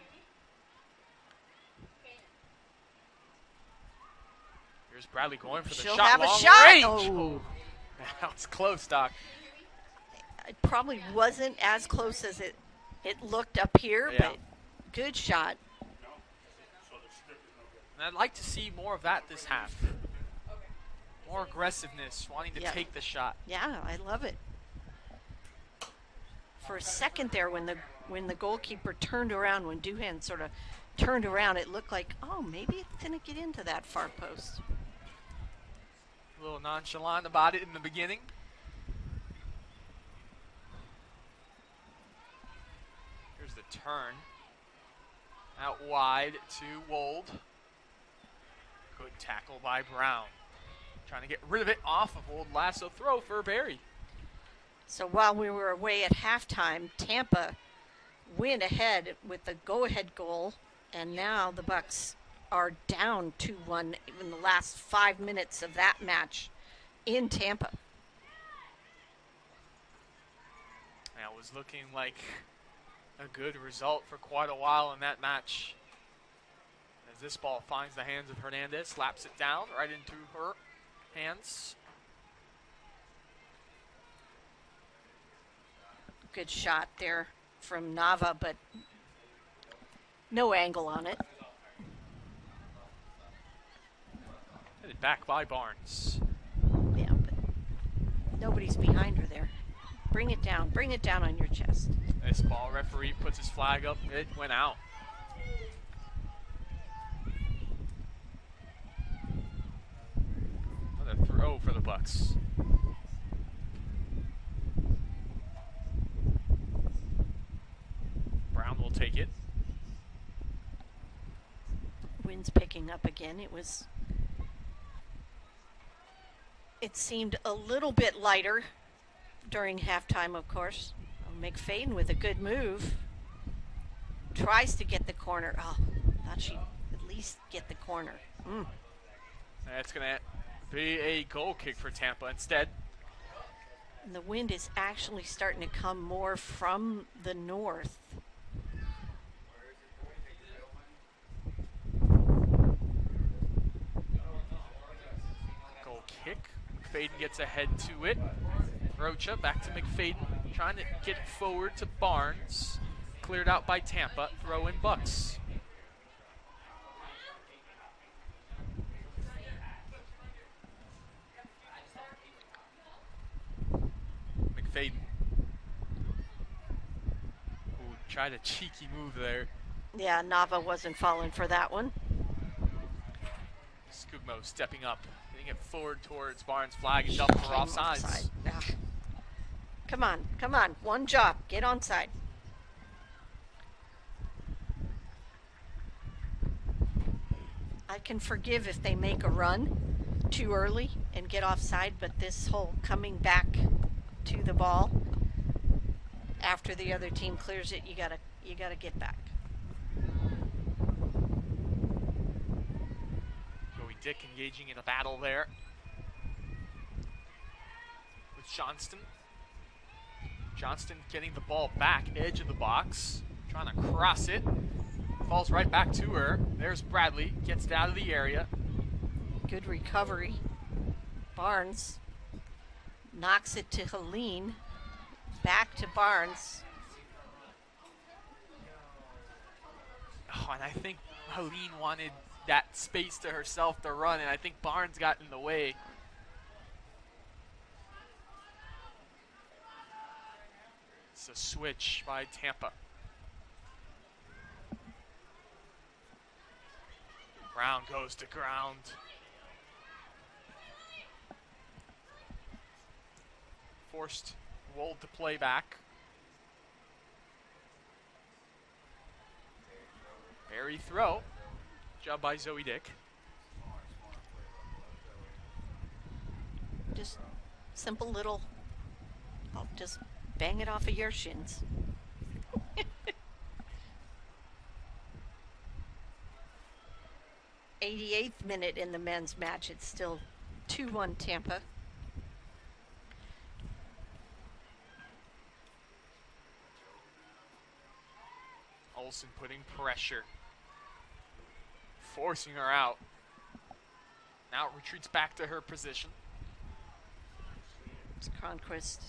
Here's Bradley going for the She'll shot. have a Long shot. Range. Oh. That was close, Doc. It probably wasn't as close as it looked up here, Yeah. but good shot. And I'd like to see more of that this half. More aggressiveness, wanting to take the shot. Yeah, I love it. For a second there, when the goalkeeper turned around, when Duhan sort of turned around, it looked like, oh, maybe it's going to get into that far post. A little nonchalant about it in the beginning. Here's the turn. Out wide to Wold. Good tackle by Brown. Trying to get rid of it off of Wold. Lasso throw for Barry. So while we were away at halftime, Tampa went ahead with the go-ahead goal, and now the Bucks are down 2-1 in the last 5 minutes of that match in Tampa. That was looking like a good result for quite a while in that match. As this ball finds the hands of Hernandez, slaps it down right into her hands. Good shot there from Nava, but no angle on it. Headed back by Barnes. Yeah, but nobody's behind her there. Bring it down on your chest. This ball, referee puts his flag up. It went out. Another throw for the Bucks. Brown will take it. Wind's picking up again. It seemed a little bit lighter during halftime, of course. McFadden with a good move. Tries to get the corner. Oh, thought she'd at least get the corner. That's going to be a goal kick for Tampa instead. And the wind is actually starting to come more from the north. Goal kick. McFadden gets ahead to it. Rocha back to McFadden, trying to get it forward to Barnes. Cleared out by Tampa. Throw in Bucks. McFadden. Ooh, tried a cheeky move there. Yeah, Nava wasn't falling for that one. Skugmo stepping up, getting it forward towards Barnes. Flag is up for offsides. Come on, come on. One job. Get onside. I can forgive if they make a run too early and get offside, but this whole coming back to the ball after the other team clears it, you gotta get back. Joey Dick engaging in a battle there with Johnston. Johnston getting the ball back, edge of the box, trying to cross it. Falls right back to her. There's Bradley, gets it out of the area. Good recovery. Barnes knocks it to Helene. Back to Barnes. Oh, and I think Helene wanted that space to herself to run, and I think Barnes got in the way. It's a switch by Tampa. Brown goes to ground. Forced Wold to play back. Barry throw. Job by Zoe Dick. Just simple little, I'll just bang it off of your shins. 88th minute in the men's match. It's still 2-1 Tampa. Olsen putting pressure. Forcing her out. Now it retreats back to her position. It's Cronquist.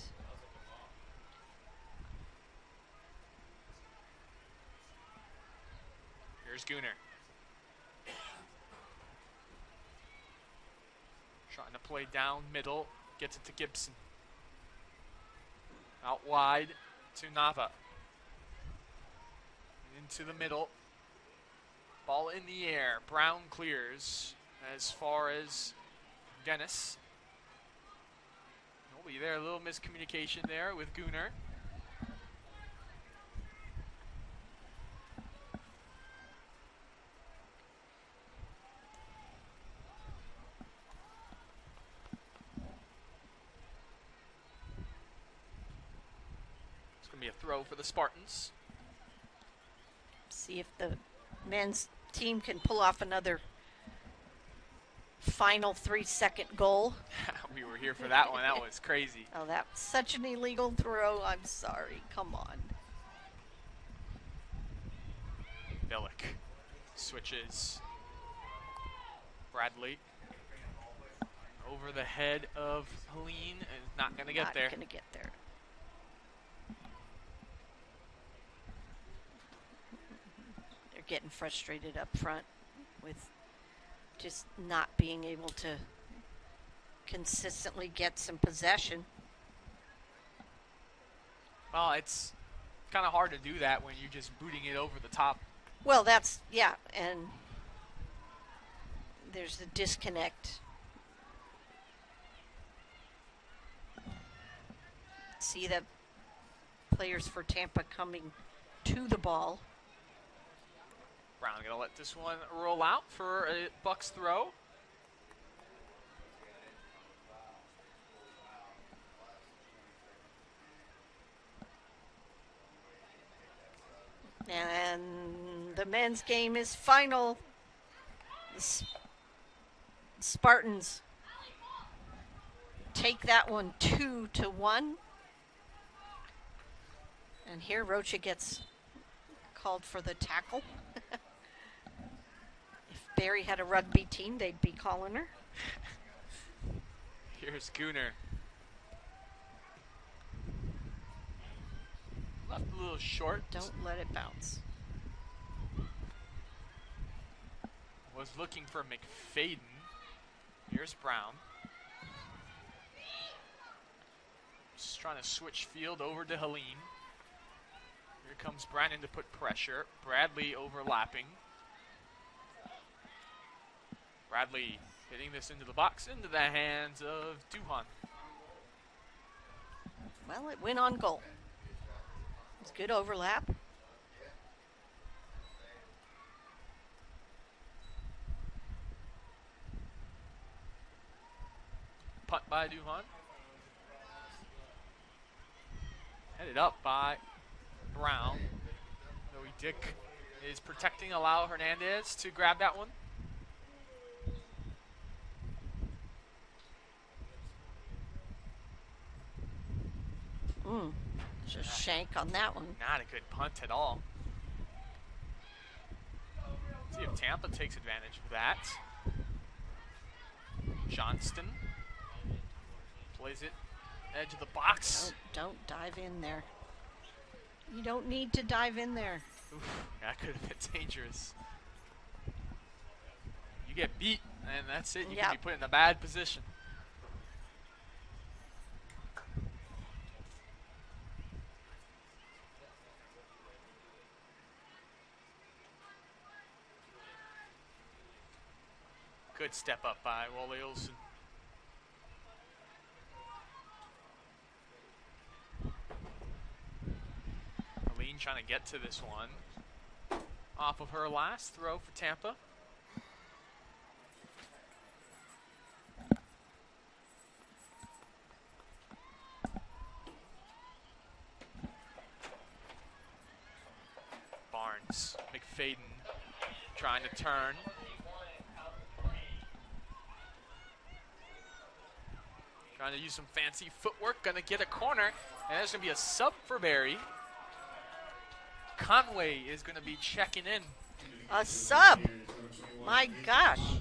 Here's Gooner. Trying to play down middle. Gets it to Gibson. Out wide to Nava. Into the middle. Ball in the air. Brown clears as far as Dennis. Nobody there. A little miscommunication there with Gooner. It's going to be a throw for the Spartans. See if the men's team can pull off another final 3-second goal. We were here for that one. That was crazy. Oh, that was such an illegal throw. I'm sorry. Come on. Billick switches. Bradley over the head of Helene and not going to get there. Not going to get there. They're getting frustrated up front with just not being able to consistently get some possession. Well, it's kind of hard to do that when you're just booting it over the top. Well, that's, yeah, and there's the disconnect. See the players for Tampa coming to the ball. Brown gonna let this one roll out for a Bucks throw. And the men's game is final. Spartans take that one 2-1. And here Rocha gets called for the tackle. If Barry had a rugby team, they'd be calling her. Here's Gooner. Left a little short. Don't let it bounce. Was looking for McFadden. Here's Brown. Just trying to switch field over to Helene. Here comes Brandon to put pressure. Bradley overlapping. Bradley hitting this into the box, into the hands of Duhan. Well, it went on goal. It's good overlap. Punt by Duhan. Headed up by Brown. Louis Dick is protecting, allow Hernandez to grab that one. Just shank on that one. Not a good punt at all. See if Tampa takes advantage of that. Johnston plays it edge of the box. Don't dive in there. You don't need to dive in there. Oof, that could have been dangerous. You get beat, and that's it. You can be put in a bad position. Good step up by Wally Olsen. Helene trying to get to this one. Off of her last throw for Tampa. Barnes, McFadden trying to turn. Trying to use some fancy footwork, gonna get a corner, and there's gonna be a sub for Barry. Conway is gonna be checking in. A sub? My gosh.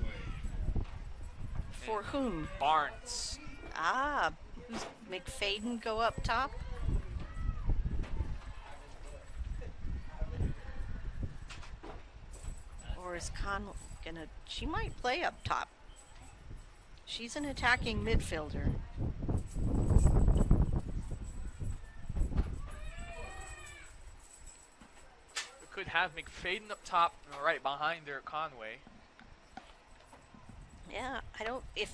For whom? Barnes. Ah, who's McFadden go up top? Or is Conway gonna, she might play up top. She's an attacking midfielder. We could have McFadden up top, right behind her, Conway. Yeah, if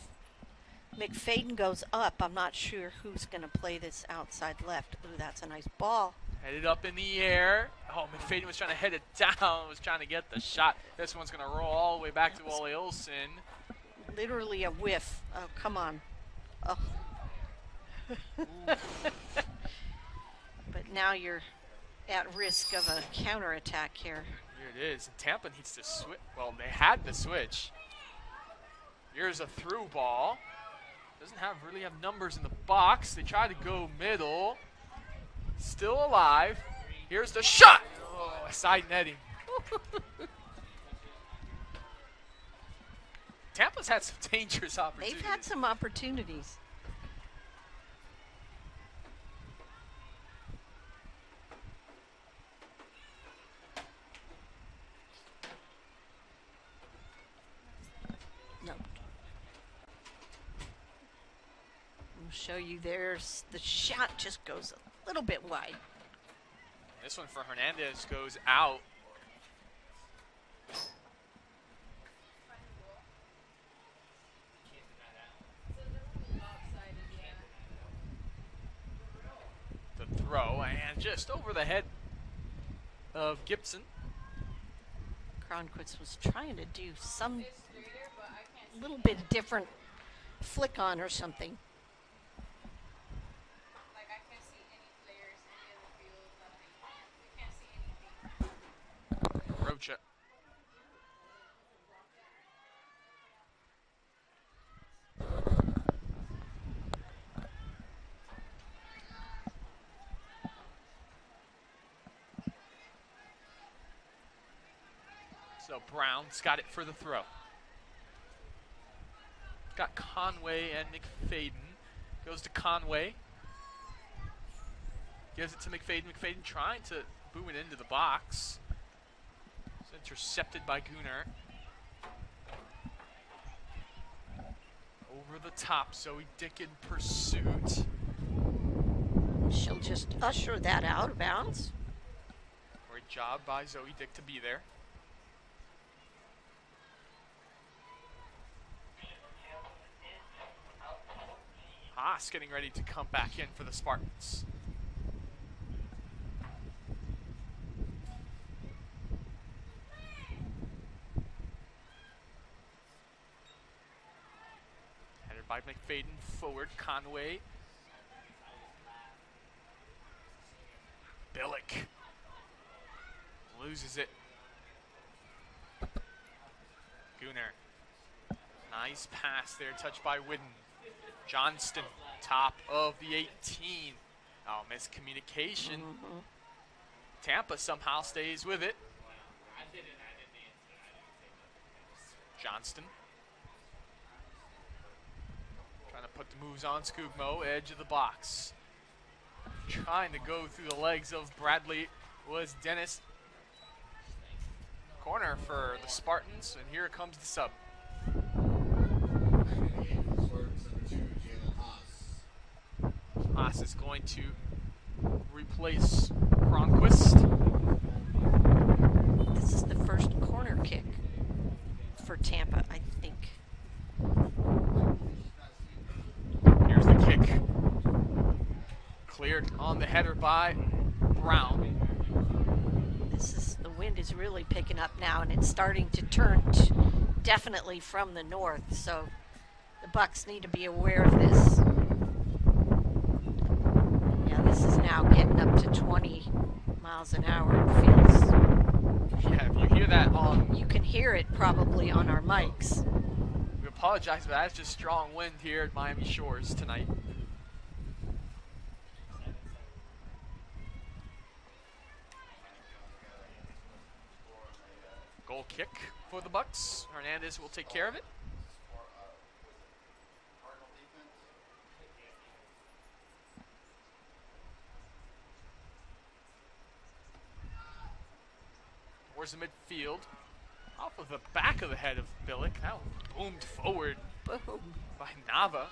McFadden goes up, I'm not sure who's going to play this outside left. Ooh, that's a nice ball. Headed up in the air. Oh, McFadden was trying to head it down, was trying to get the shot. This one's going to roll all the way back to Wally Olsen. Literally a whiff. Oh, come on. Oh. But now you're at risk of a counterattack here. Here it is. And Tampa needs to switch. Well, they had the switch. Here's a through ball. Doesn't really have numbers in the box. They try to go middle. Still alive. Here's the shot. Oh, side netting. Tampa's had some dangerous opportunities. They've had some opportunities. No. I'll show you there's the shot just goes a little bit wide. This one for Hernandez goes out. The throw, and just over the head of Gibson. Cronquist was trying to do some little bit different flick on or something. Rocha. So Brown's got it for the throw. Got Conway and McFadden. Goes to Conway. Gives it to McFadden. McFadden trying to boom it into the box. It's intercepted by Gunnar. Over the top, Zoe Dick in pursuit. She'll just usher that out of bounds. Great job by Zoe Dick to be there. Haas getting ready to come back in for the Spartans. Headed by McFadden forward, Conway. Billick loses it. Gunnar. Nice pass there, touched by Whidden. Johnston, top of the 18. Oh, miscommunication. Tampa somehow stays with it. Johnston. Trying to put the moves on Skugmo, edge of the box. Trying to go through the legs of Bradley was Dennis. Corner for the Spartans, and here comes the sub. Haas is going to replace Cronquist. This is the first corner kick for Tampa, I think. Here's the kick. Cleared on the header by Brown. The wind is really picking up now, and it's starting to turn definitely from the north, so the Bucks need to be aware of this. Yeah, this is now getting up to 20 miles an hour, it feels. Yeah, if you hear that on... You can hear it probably on our mics. We apologize, but that's just strong wind here at Miami Shores tonight. Goal kick for the Bucks. Hernandez will take care of it. Towards the midfield. Off of the back of the head of Billick. That one boomed forward. Boom. By Nava.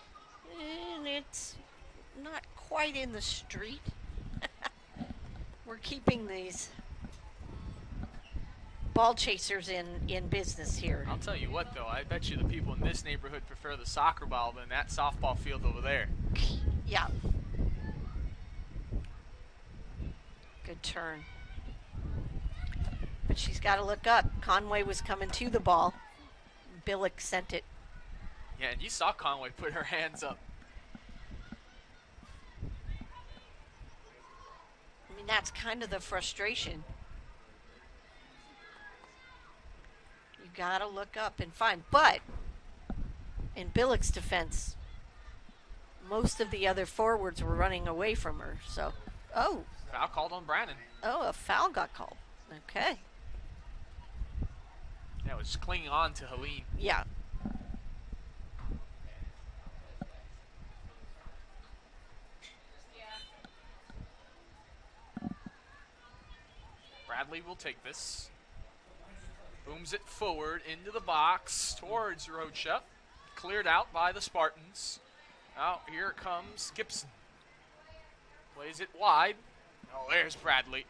And it's not quite in the street. We're keeping these ball chasers in business here. I'll tell you what, though. I bet you the people in this neighborhood prefer the soccer ball than that softball field over there. Yeah. Good turn. But she's got to look up. Conway was coming to the ball. Billick sent it. Yeah, and you saw Conway put her hands up. I mean, that's kind of the frustration. You got to look up and find. But in Billick's defense, most of the other forwards were running away from her. So, oh. Foul called on Brannon. Oh, a foul got called. Okay. Yeah, it was clinging on to Helene. Yeah. Bradley will take this. Booms it forward into the box towards Rocha. Cleared out by the Spartans. Now here comes Gibson. Plays it wide. Oh, there's Bradley.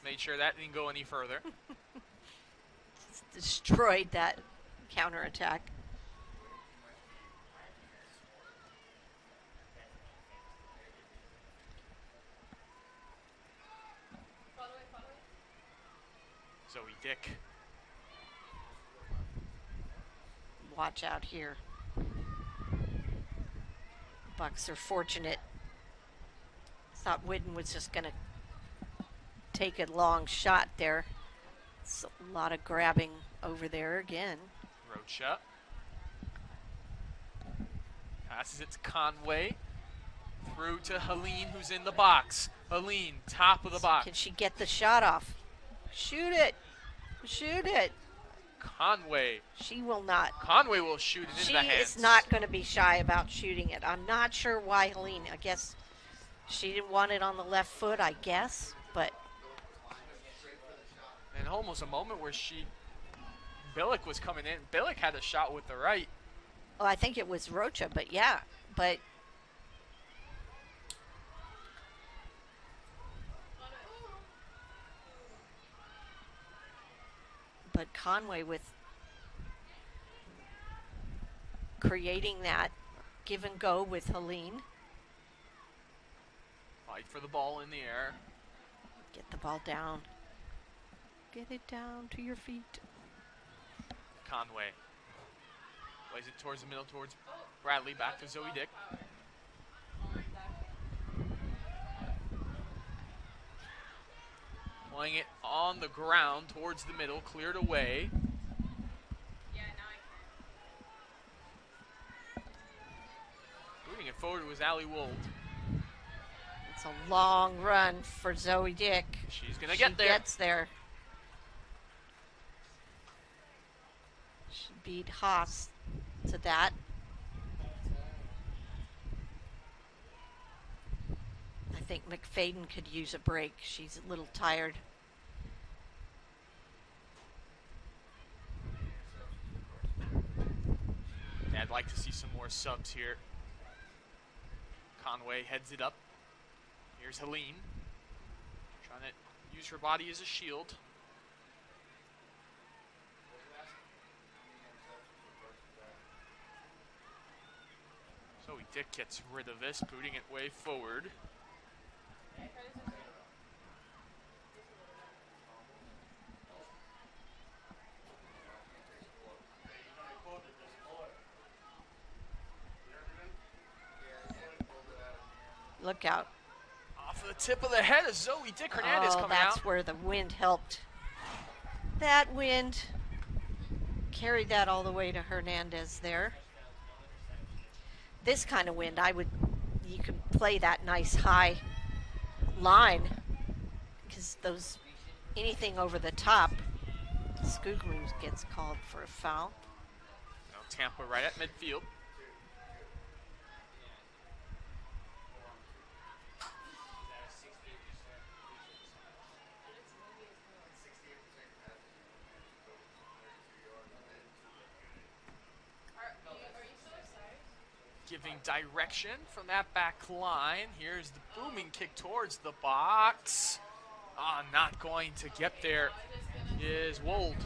Made sure that didn't go any further. Destroyed that counterattack. Zoe Dick. Watch out here. Bucks are fortunate. Thought Whidden was just going to take a long shot there. It's a lot of grabbing over there again. Rocha. Passes it to Conway. Through to Helene, who's in the box. Helene, top of the box. Can she get the shot off? Shoot it. Shoot it. Conway. She will not. Conway will shoot it into the hands. She is not going to be shy about shooting it. I'm not sure why Helene. I guess she didn't want it on the left foot, I guess. But. And almost a moment where Billick was coming in. Billick had a shot with the right. Oh, I think it was Rocha, but yeah. But. But Conway with creating that give and go with Helene. Fight for the ball in the air. Get the ball down. Get it down to your feet. Conway plays it towards the middle, towards Bradley. Back to Zoe Dick. Playing it on the ground towards the middle, cleared away. Moving it forward was Allie Wold. It's a long run for Zoe Dick. She's going to get there. She gets there. She beat Haas to that. I think McFadden could use a break. She's a little tired. Yeah, I'd like to see some more subs here. Conway heads it up. Here's Helene. Trying to use her body as a shield. Zoe Dick gets rid of this, booting it way forward. Look out. Off of the tip of the head of Zoe Dick Hernandez coming out. That's where the wind helped. That wind carried that all the way to Hernandez there. This kind of wind, you could play that nice high line because anything over the top, Skooglu gets called for a foul. Now Tampa right at midfield. Giving direction from that back line. Here's the booming kick towards the box. Not going to get there is Wold.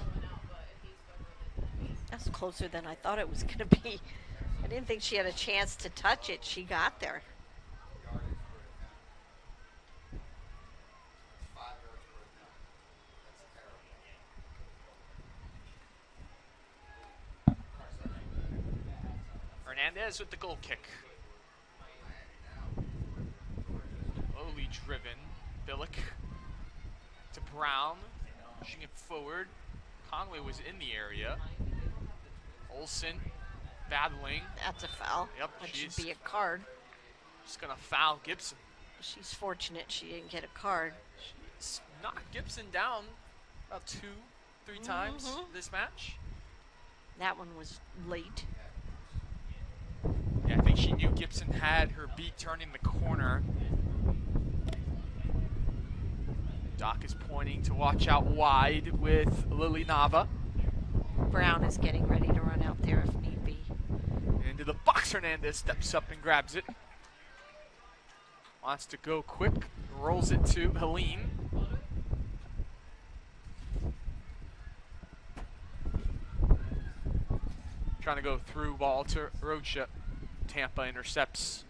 That's closer than I thought it was going to be. I didn't think she had a chance to touch it. She got there. Hernandez with the goal kick. Lowly driven. Billick to Brown. Pushing it forward. Conway was in the area. Olsen battling. That's a foul. Yep, that should be a card. Just going to foul Gibson. She's fortunate she didn't get a card. She's knocked Gibson down about 2-3 times this match. That one was late. Yeah, I think she knew Gibson had her beat turning the corner. Doc is pointing to watch out wide with Lily Nava. Brown is getting ready to run out there if need be. Into the box, Hernandez steps up and grabs it. Wants to go quick, rolls it to Helene. Trying to go through ball to Rocha. Tampa intercepts.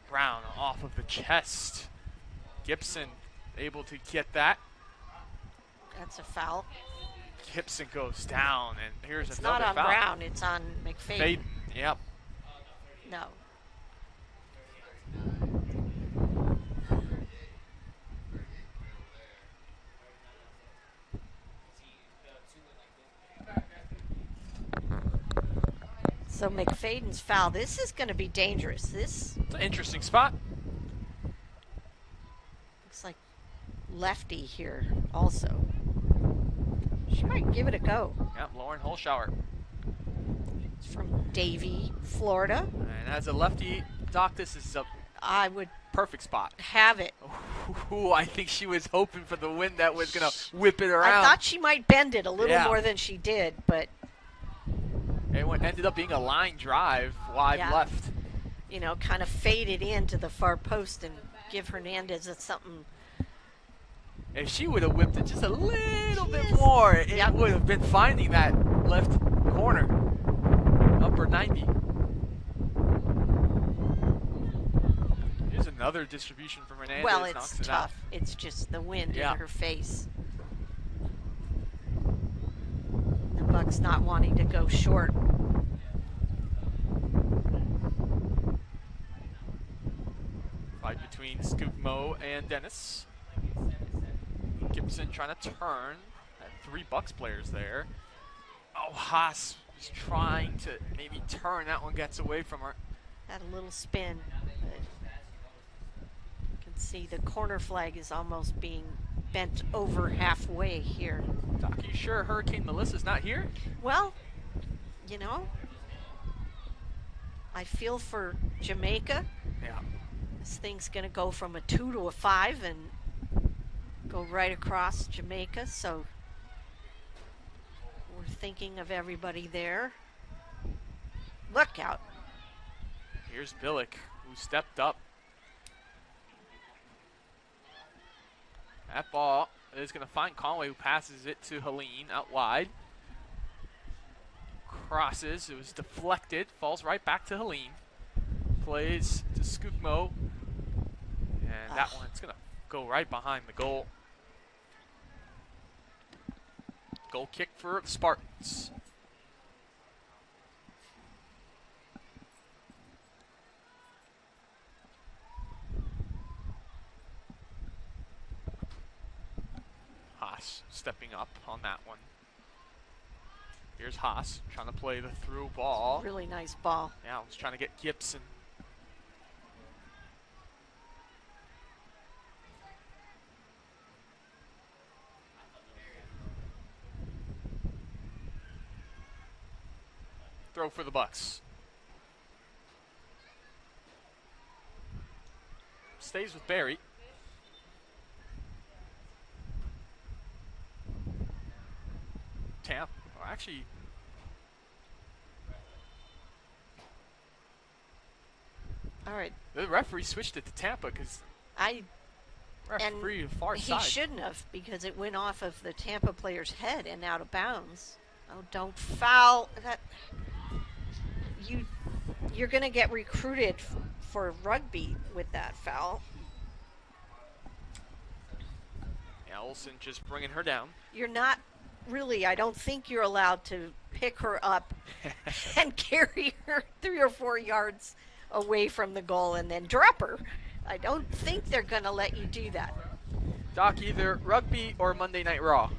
Brown off of the chest. Gibson able to get that. That's a foul. Gibson goes down, and here's it's another foul. It's not on Brown, it's on McFadden. Yep. No. So McFadden's foul. This is going to be dangerous. It's an interesting spot. Looks like lefty here also. She might give it a go. Yep, Lauren Holschauer. It's from Davie, Florida. And as a lefty, Doc, this is a perfect spot. Have it. Ooh, I think she was hoping for the wind that was going to whip it around. I thought she might bend it a little more than she did, but it ended up being a line drive wide left. You know, kind of faded into the far post and give Hernandez something. If she would have whipped it just a little bit more, it would have been finding that left corner, upper 90. Here's another distribution from Hernandez. Well, it's tough. It's just the wind in her face. The Bucks not wanting to go short. Fight between Skugmo and Dennis. Gibson trying to turn. Had 3 Bucks players there. Oh, Haas is trying to maybe turn. That one gets away from her. Had a little spin. You can see the corner flag is almost being bent over halfway here. Doc, you sure Hurricane Melissa's not here? Well, you know, I feel for Jamaica. Yeah. This thing's going to go from a 2 to a 5 and go right across Jamaica, so we're thinking of everybody there. Look out. Here's Billick, who stepped up. That ball is going to find Conway, who passes it to Helene out wide. Crosses, it was deflected, falls right back to Helene. Plays to Skugmo, and that one's going to go right behind the goal. Goal kick for the Spartans. Haas stepping up on that one. Here's Haas trying to play the through ball. Really nice ball. Yeah, I was trying to get Gibson. Throw for the Bucks. Stays with Barry. Tampa, actually, all right. The referee switched it to Tampa because referee far side. He shouldn't have, because it went off of the Tampa player's head and out of bounds. Oh, don't foul that. You're going to get recruited for rugby with that foul. Yeah, Olsen just bringing her down. You're not really, I don't think you're allowed to pick her up and carry her 3 or 4 yards away from the goal and then drop her. I don't think they're going to let you do that. Doc, either rugby or Monday Night Raw.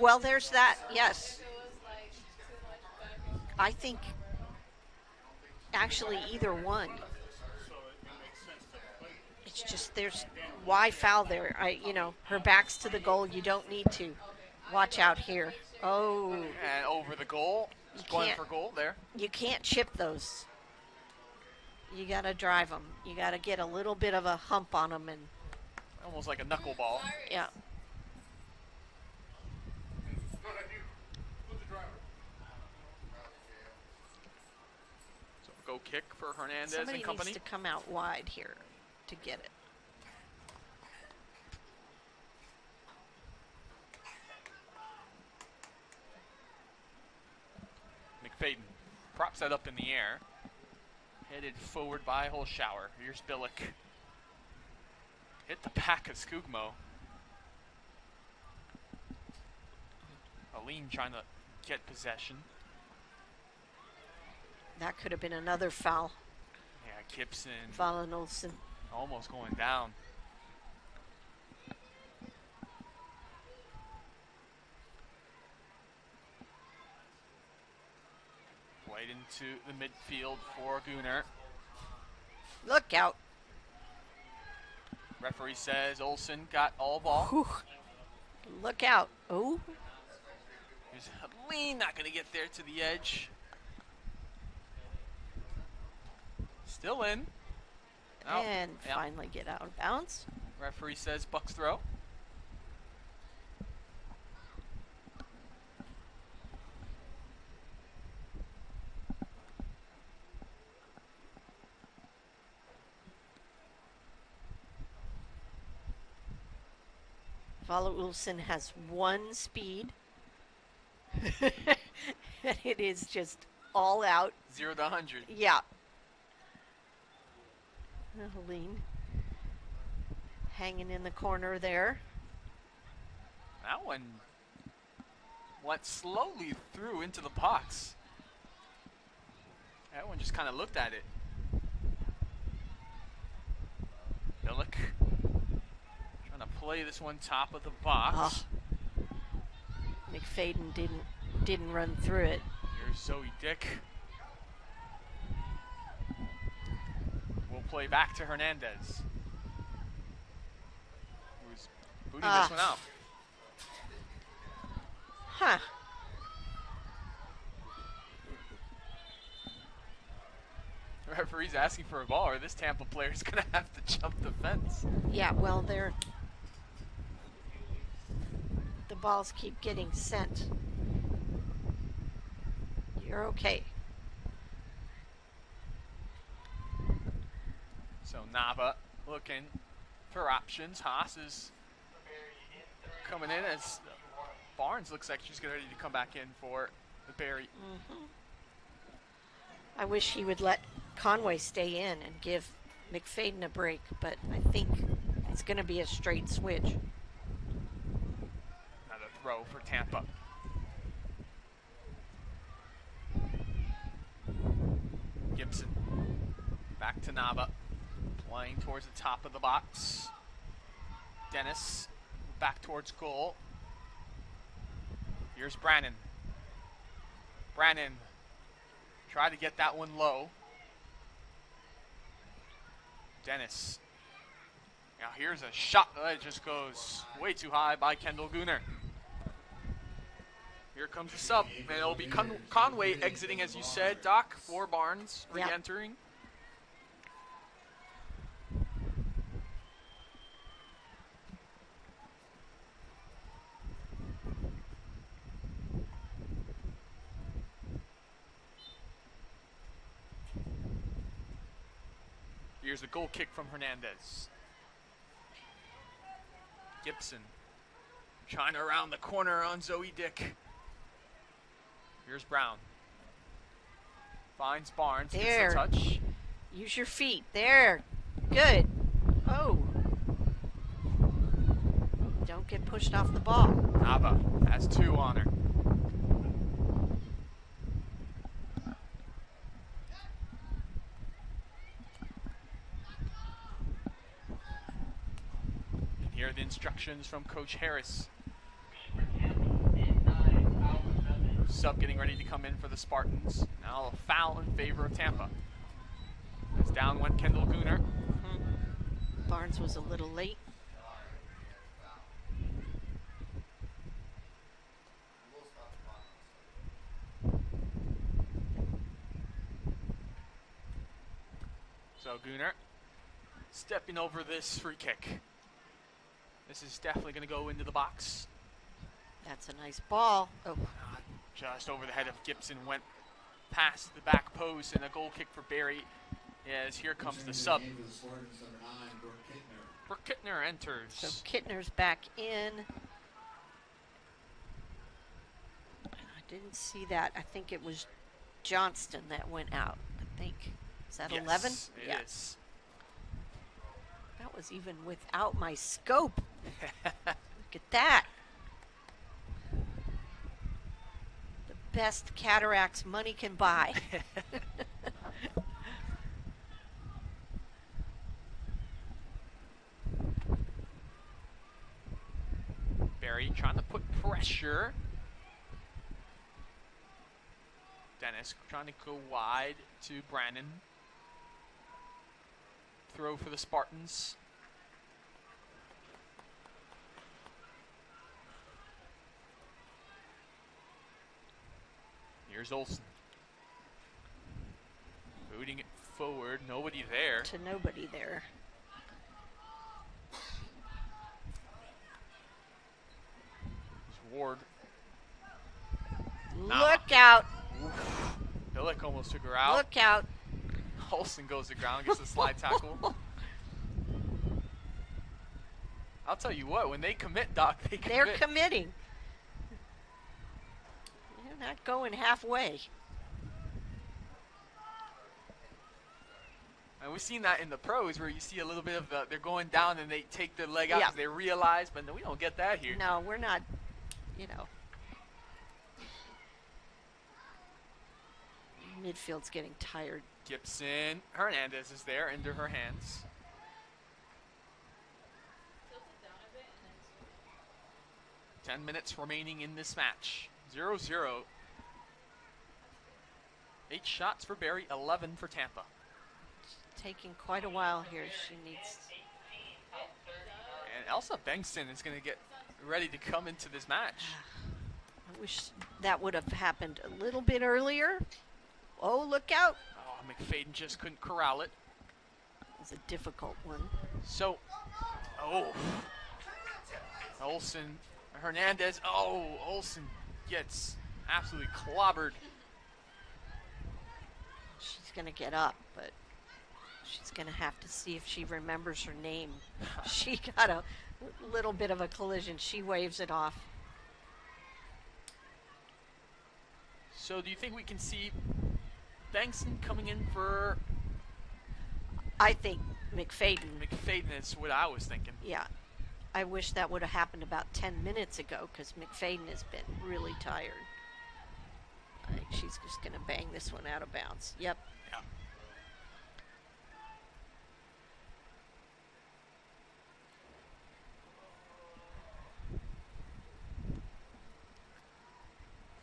Well, there's that, yes. I think actually either one. It's just why foul there? Her back's to the goal. You don't need to. Watch out here. Oh. And over the goal. Just going for goal there. You can't chip those. You got to drive them. You got to get a little bit of a hump on them. And almost like a knuckleball. Yeah. So go kick for Hernandez Somebody and company. Needs to come out wide here to get it. McFadden props that up in the air. Headed forward by Holschauer. Here's Billick. Hit the pack of Skugmo. Aline trying to get possession. That could have been another foul. Yeah, Gibson. Valen Olsen. Almost going down. Played into the midfield for Gunnar. Look out. Referee says Olsen got all ball. Whew. Look out. Oh. Here's Helene, not going to get there to the edge. Still in. Oh, And finally get out of bounds. Referee says Bucks throw. Vala Olsen has 1 speed. And it is just all out. 0 to 100. Yeah. Helene hanging in the corner there. That one went slowly through into the box. That one just kind of looked at it. Billick trying to play this one top of the box. Oh. McFadden didn't run through it. Here's Zoe Dick. We'll play back to Hernandez, who's booting this one out. Huh. The referee's asking for a ball, or this Tampa player's going to have to jump the fence. Yeah, well, the balls keep getting sent. You're okay. So Nava looking for options. Haas is coming in as Barnes looks like she's getting ready to come back in for the Barry. Mm-hmm. I wish he would let Conway stay in and give McFadden a break, but I think it's going to be a straight switch. Another throw for Tampa. Gibson back to Nava, playing towards the top of the box. Dennis back towards goal. Here's Brannon. Brannon tried to get that one low. Dennis. Now here's a shot that just goes way too high by Kendall Gunnar. Here comes the sub, and it'll be Conway exiting, as you said, Doc, for Barnes re-entering. Here's the goal kick from Hernandez. Gibson trying to round the corner on Zoe Dick. Here's Brown. Finds Barnes. There. Gets the touch. Use your feet. There. Good. Oh. Don't get pushed off the ball. Nava has 2 on her. Here are the instructions from Coach Harris. Sub getting ready to come in for the Spartans. Now a foul in favor of Tampa. As down went Kendall Gunnar. Barnes was a little late. So Gunnar stepping over this free kick. This is definitely going to go into the box. That's a nice ball. Oh. Just over the head of Gibson, went past the back post, and a goal kick for Barry as here comes the sub. Brooke Kittner enters. So Kittner's back in. I didn't see that. I think it was Johnston that went out. I think. Is that 11? It is. That was even without my scope. Look at that. The best cataracts money can buy. Barry trying to put pressure. Dennis trying to go wide to Brandon. Throw for the Spartans. Here's Olsen. Booting it forward. Nobody there. To nobody there. It's Ward. Look out. Billick almost took her out. Look out. Olsen goes to ground, gets a slide tackle. I'll tell you what, when they commit, Doc, they commit. They're committing. They're not going halfway. And we've seen that in the pros where you see a little bit of they're going down and they take their leg out because they realize, but no, we don't get that here. No, we're not, you know. Midfield's getting tired. Gibson, Hernandez is there into her hands. – 10 minutes remaining in this match. 0-0. 8 shots for Barry, 11 for Tampa. It's taking quite a while here. She needs. And Elsa Bengtson is going to get ready to come into this match. I wish that would have happened a little bit earlier. Oh, look out. Oh, McFadden just couldn't corral it. It was a difficult one. So, Olsen, Hernandez. Oh, Olsen gets absolutely clobbered. She's going to get up, but she's going to have to see if she remembers her name. She got a little bit of a collision. She waves it off. So do you think we can see Bengtson coming in for... I think McFadden. McFadden is what I was thinking. Yeah. I wish that would have happened about 10 minutes ago because McFadden has been really tired. I think she's just going to bang this one out of bounds. Yep. Yeah.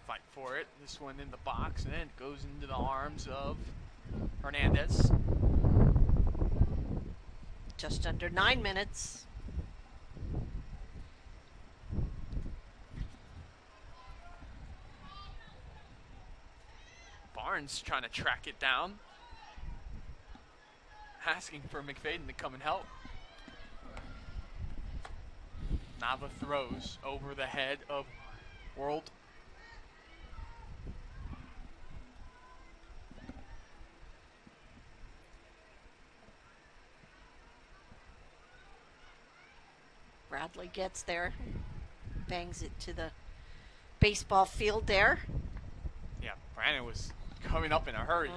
Fight for it. This one in the box, and then it goes into the arms of Hernandez. Just under 9 minutes. Barnes trying to track it down. Asking for McFadden to come and help. Nava throws over the head of World. Bradley gets there, bangs it to the baseball field there. Yeah, Brandon was coming up in a hurry.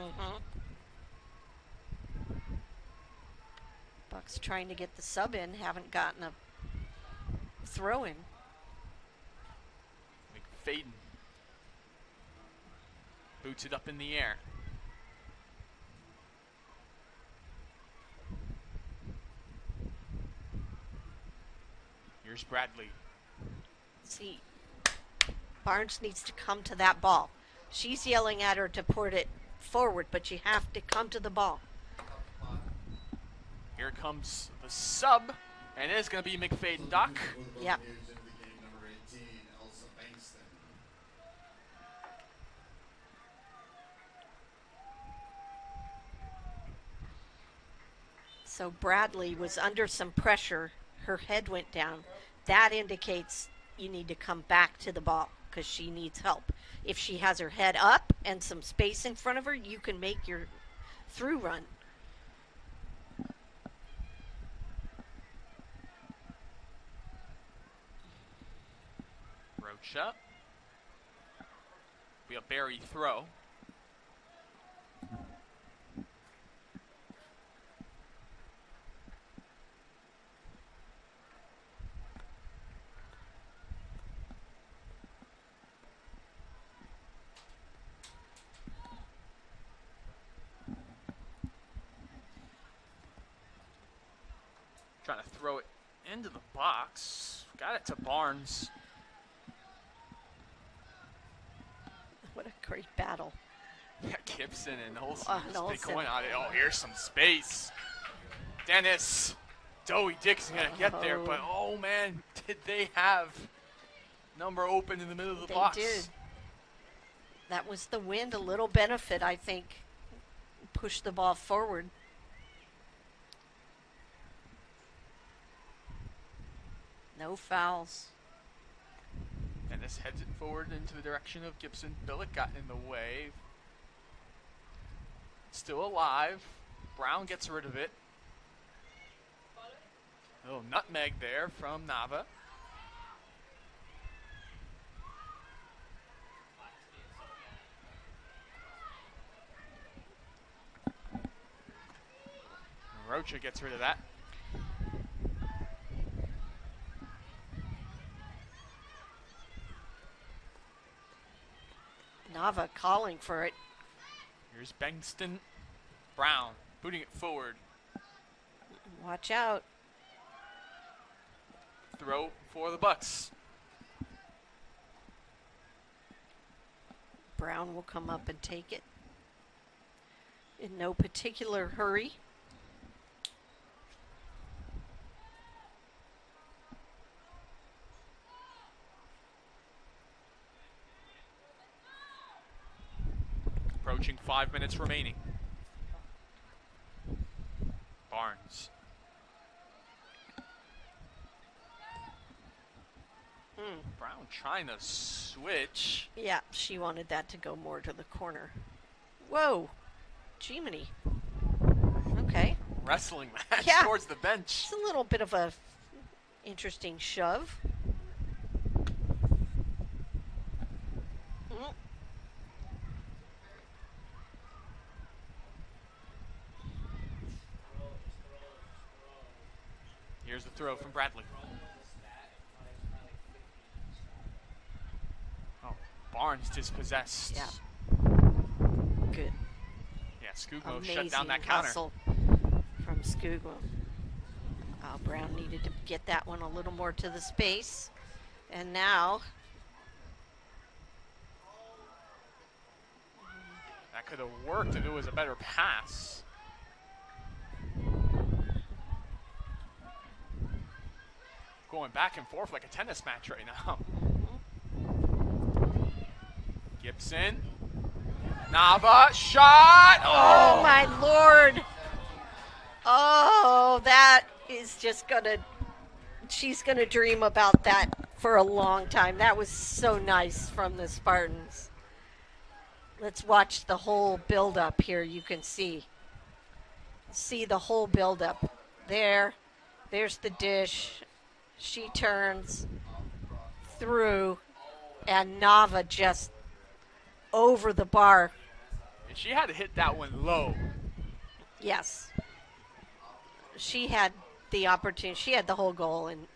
Bucks trying to get the sub in, haven't gotten a throw in. McFadden boots it up in the air. Here's Bradley. See, Barnes needs to come to that ball. She's yelling at her to port it forward, but you have to come to the ball. Here comes the sub, and it's going to be McFadden, Doc. Yeah. So Bradley was under some pressure. Her head went down. That indicates you need to come back to the ball because she needs help. If she has her head up and some space in front of her, you can make your through run. Roach up. Be a Barry throw. Trying to throw it into the box. Got it to Barnes. What a great battle. Yeah, Gibson and Olsen just big coin on it. Oh, here's some space. Dennis. Joey Dixon going to get there, but oh man, did they have number open in the middle of the box. They did. That was the wind, a little benefit, I think. Pushed the ball forward. No fouls. Dennis heads it forward into the direction of Gibson. Billick got in the way. Still alive. Brown gets rid of it. A little nutmeg there from Nava. Rocha gets rid of that. Nava calling for it. Here's Bengston. Brown booting it forward. Watch out. Throw for the Bucks. Brown will come up and take it. In no particular hurry. Approaching 5 minutes remaining. Barnes. Brown trying to switch. Yeah, she wanted that to go more to the corner. Whoa. Jiminy. Okay. Wrestling match towards the bench. It's a little bit of a interesting shove. Here's the throw from Bradley. Oh, Barnes dispossessed. Yeah. Good. Yeah, Skugmo shut down that counter. Hustle from Skugmo. Brown needed to get that one a little more to the space. And now. That could have worked if it was a better pass. Going back and forth like a tennis match right now. Gibson. Nava. Shot. Oh, my Lord. Oh, that is just going to. She's going to dream about that for a long time. That was so nice from the Spartans. Let's watch the whole build-up here. You can see the whole build-up. There's the dish. She turns through, and Nava just over the bar. And she had to hit that one low. Yes. She had the opportunity. She had the whole goal, and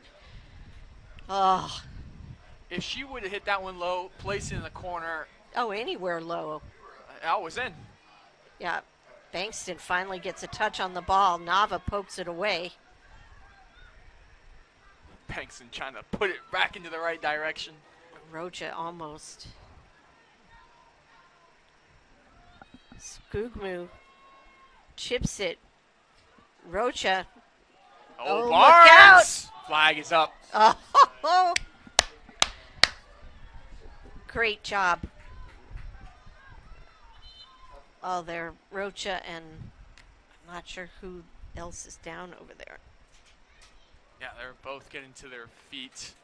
if she would have hit that one low, placed it in the corner. Oh, anywhere low. That was in. Yeah. Bankston finally gets a touch on the ball. Nava pokes it away. Bankston trying to put it back into the right direction. Rocha almost. Skugmu chips it. Rocha. Oh, look out! Barnes! Flag is up. Oh, great job. Oh, there, Rocha, and I'm not sure who else is down over there. Yeah, they're both getting to their feet.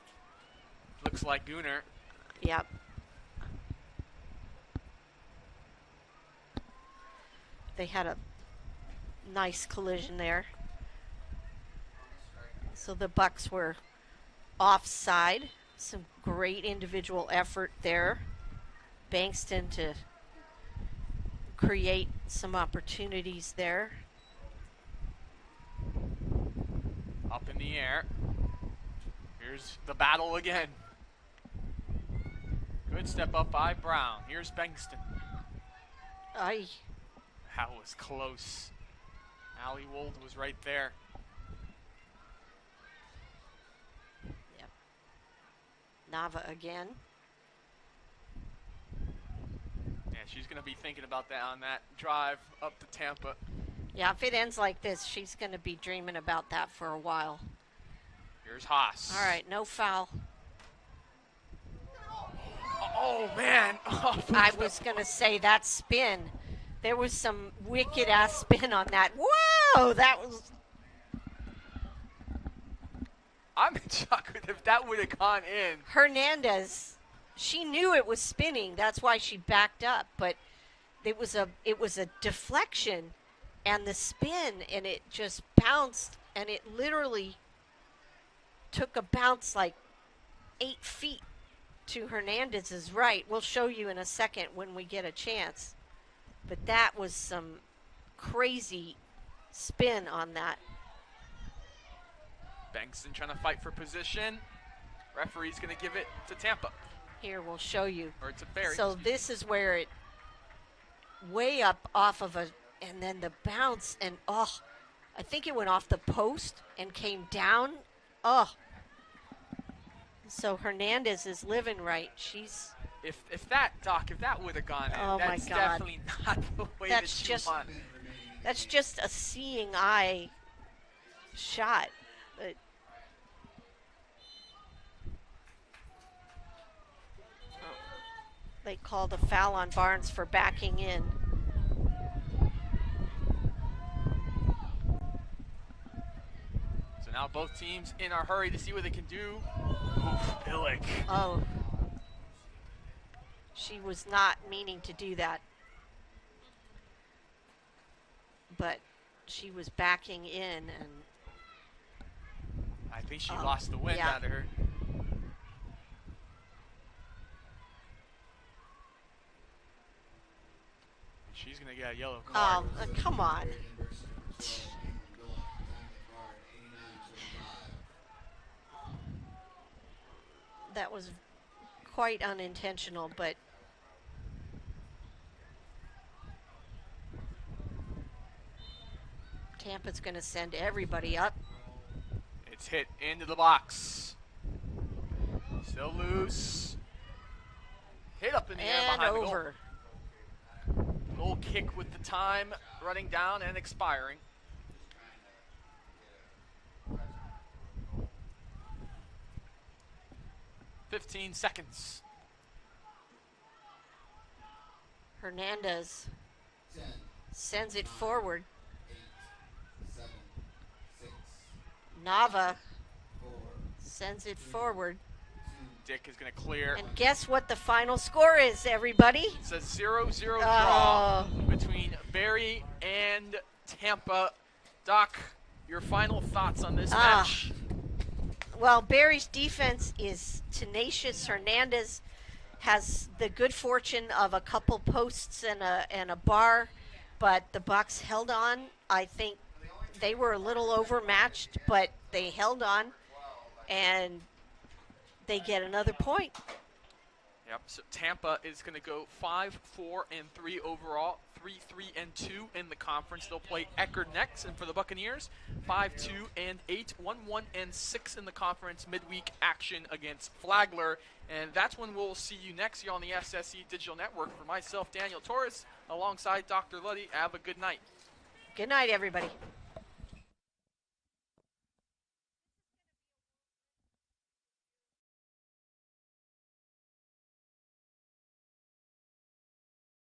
Looks like Gunnar. Yep. They had a nice collision there. So the Bucks were offside. Some great individual effort there. Bankston to create some opportunities there. Up in the air. Here's the battle again. Good step up by Brown. Here's Bankston. Aye. That was close. Allie Wold was right there. Yep. Nava again. Yeah, she's going to be thinking about that on that drive up to Tampa. Yeah, if it ends like this, she's going to be dreaming about that for a while. Here's Haas. All right, no foul. Oh, man. I was going to say that spin. There was some wicked-ass spin on that. Whoa, that was... I'm in shock if that would have gone in. Hernandez, she knew it was spinning. That's why she backed up. But it was a deflection, and the spin, and it just bounced, and it literally took a bounce like 8 feet to Hernandez's right. We'll show you in a second when we get a chance. But that was some crazy spin on that. Bankston trying to fight for position. Referee's going to give it to Tampa. Here, we'll show you. Or to Barry. So this is where it way up off of and then the bounce, and I think it went off the post and came down. So Hernandez is living right. She's... If that would have gone in, that's definitely not the way that you want. That's just a seeing eye shot. They called a foul on Barnes for backing in. So now both teams in a hurry to see what they can do. Oof, Billick. Oh. She was not meaning to do that. But she was backing in, and I think she lost the wind out of her. She's going to get a yellow card. Come on. That was quite unintentional, but Tampa's going to send everybody up. It's hit into the box. Still loose. Hit up in the air behind the goal. Goal kick with the time running down and expiring. "15 seconds. Hernandez sends it forward. Nava sends it forward. Dick is going to clear. And guess what the final score is, everybody? It's a 0-0 draw between Barry and Tampa. Doc, your final thoughts on this match? Well, Barry's defense is tenacious. Hernandez has the good fortune of a couple posts and a bar, but the Bucks held on. I think they were a little overmatched, but they held on, and they get another point. Yep, so Tampa is going to go 5-4-3 overall, 3-3-2 in the conference. They'll play Eckerd next, and for the Buccaneers, 5-2-8, 1-1-6 in the conference midweek action against Flagler. And that's when we'll see you next here on the SSE Digital Network. For myself, Daniel Torres, alongside Dr. Luddy, have a good night. Good night, everybody.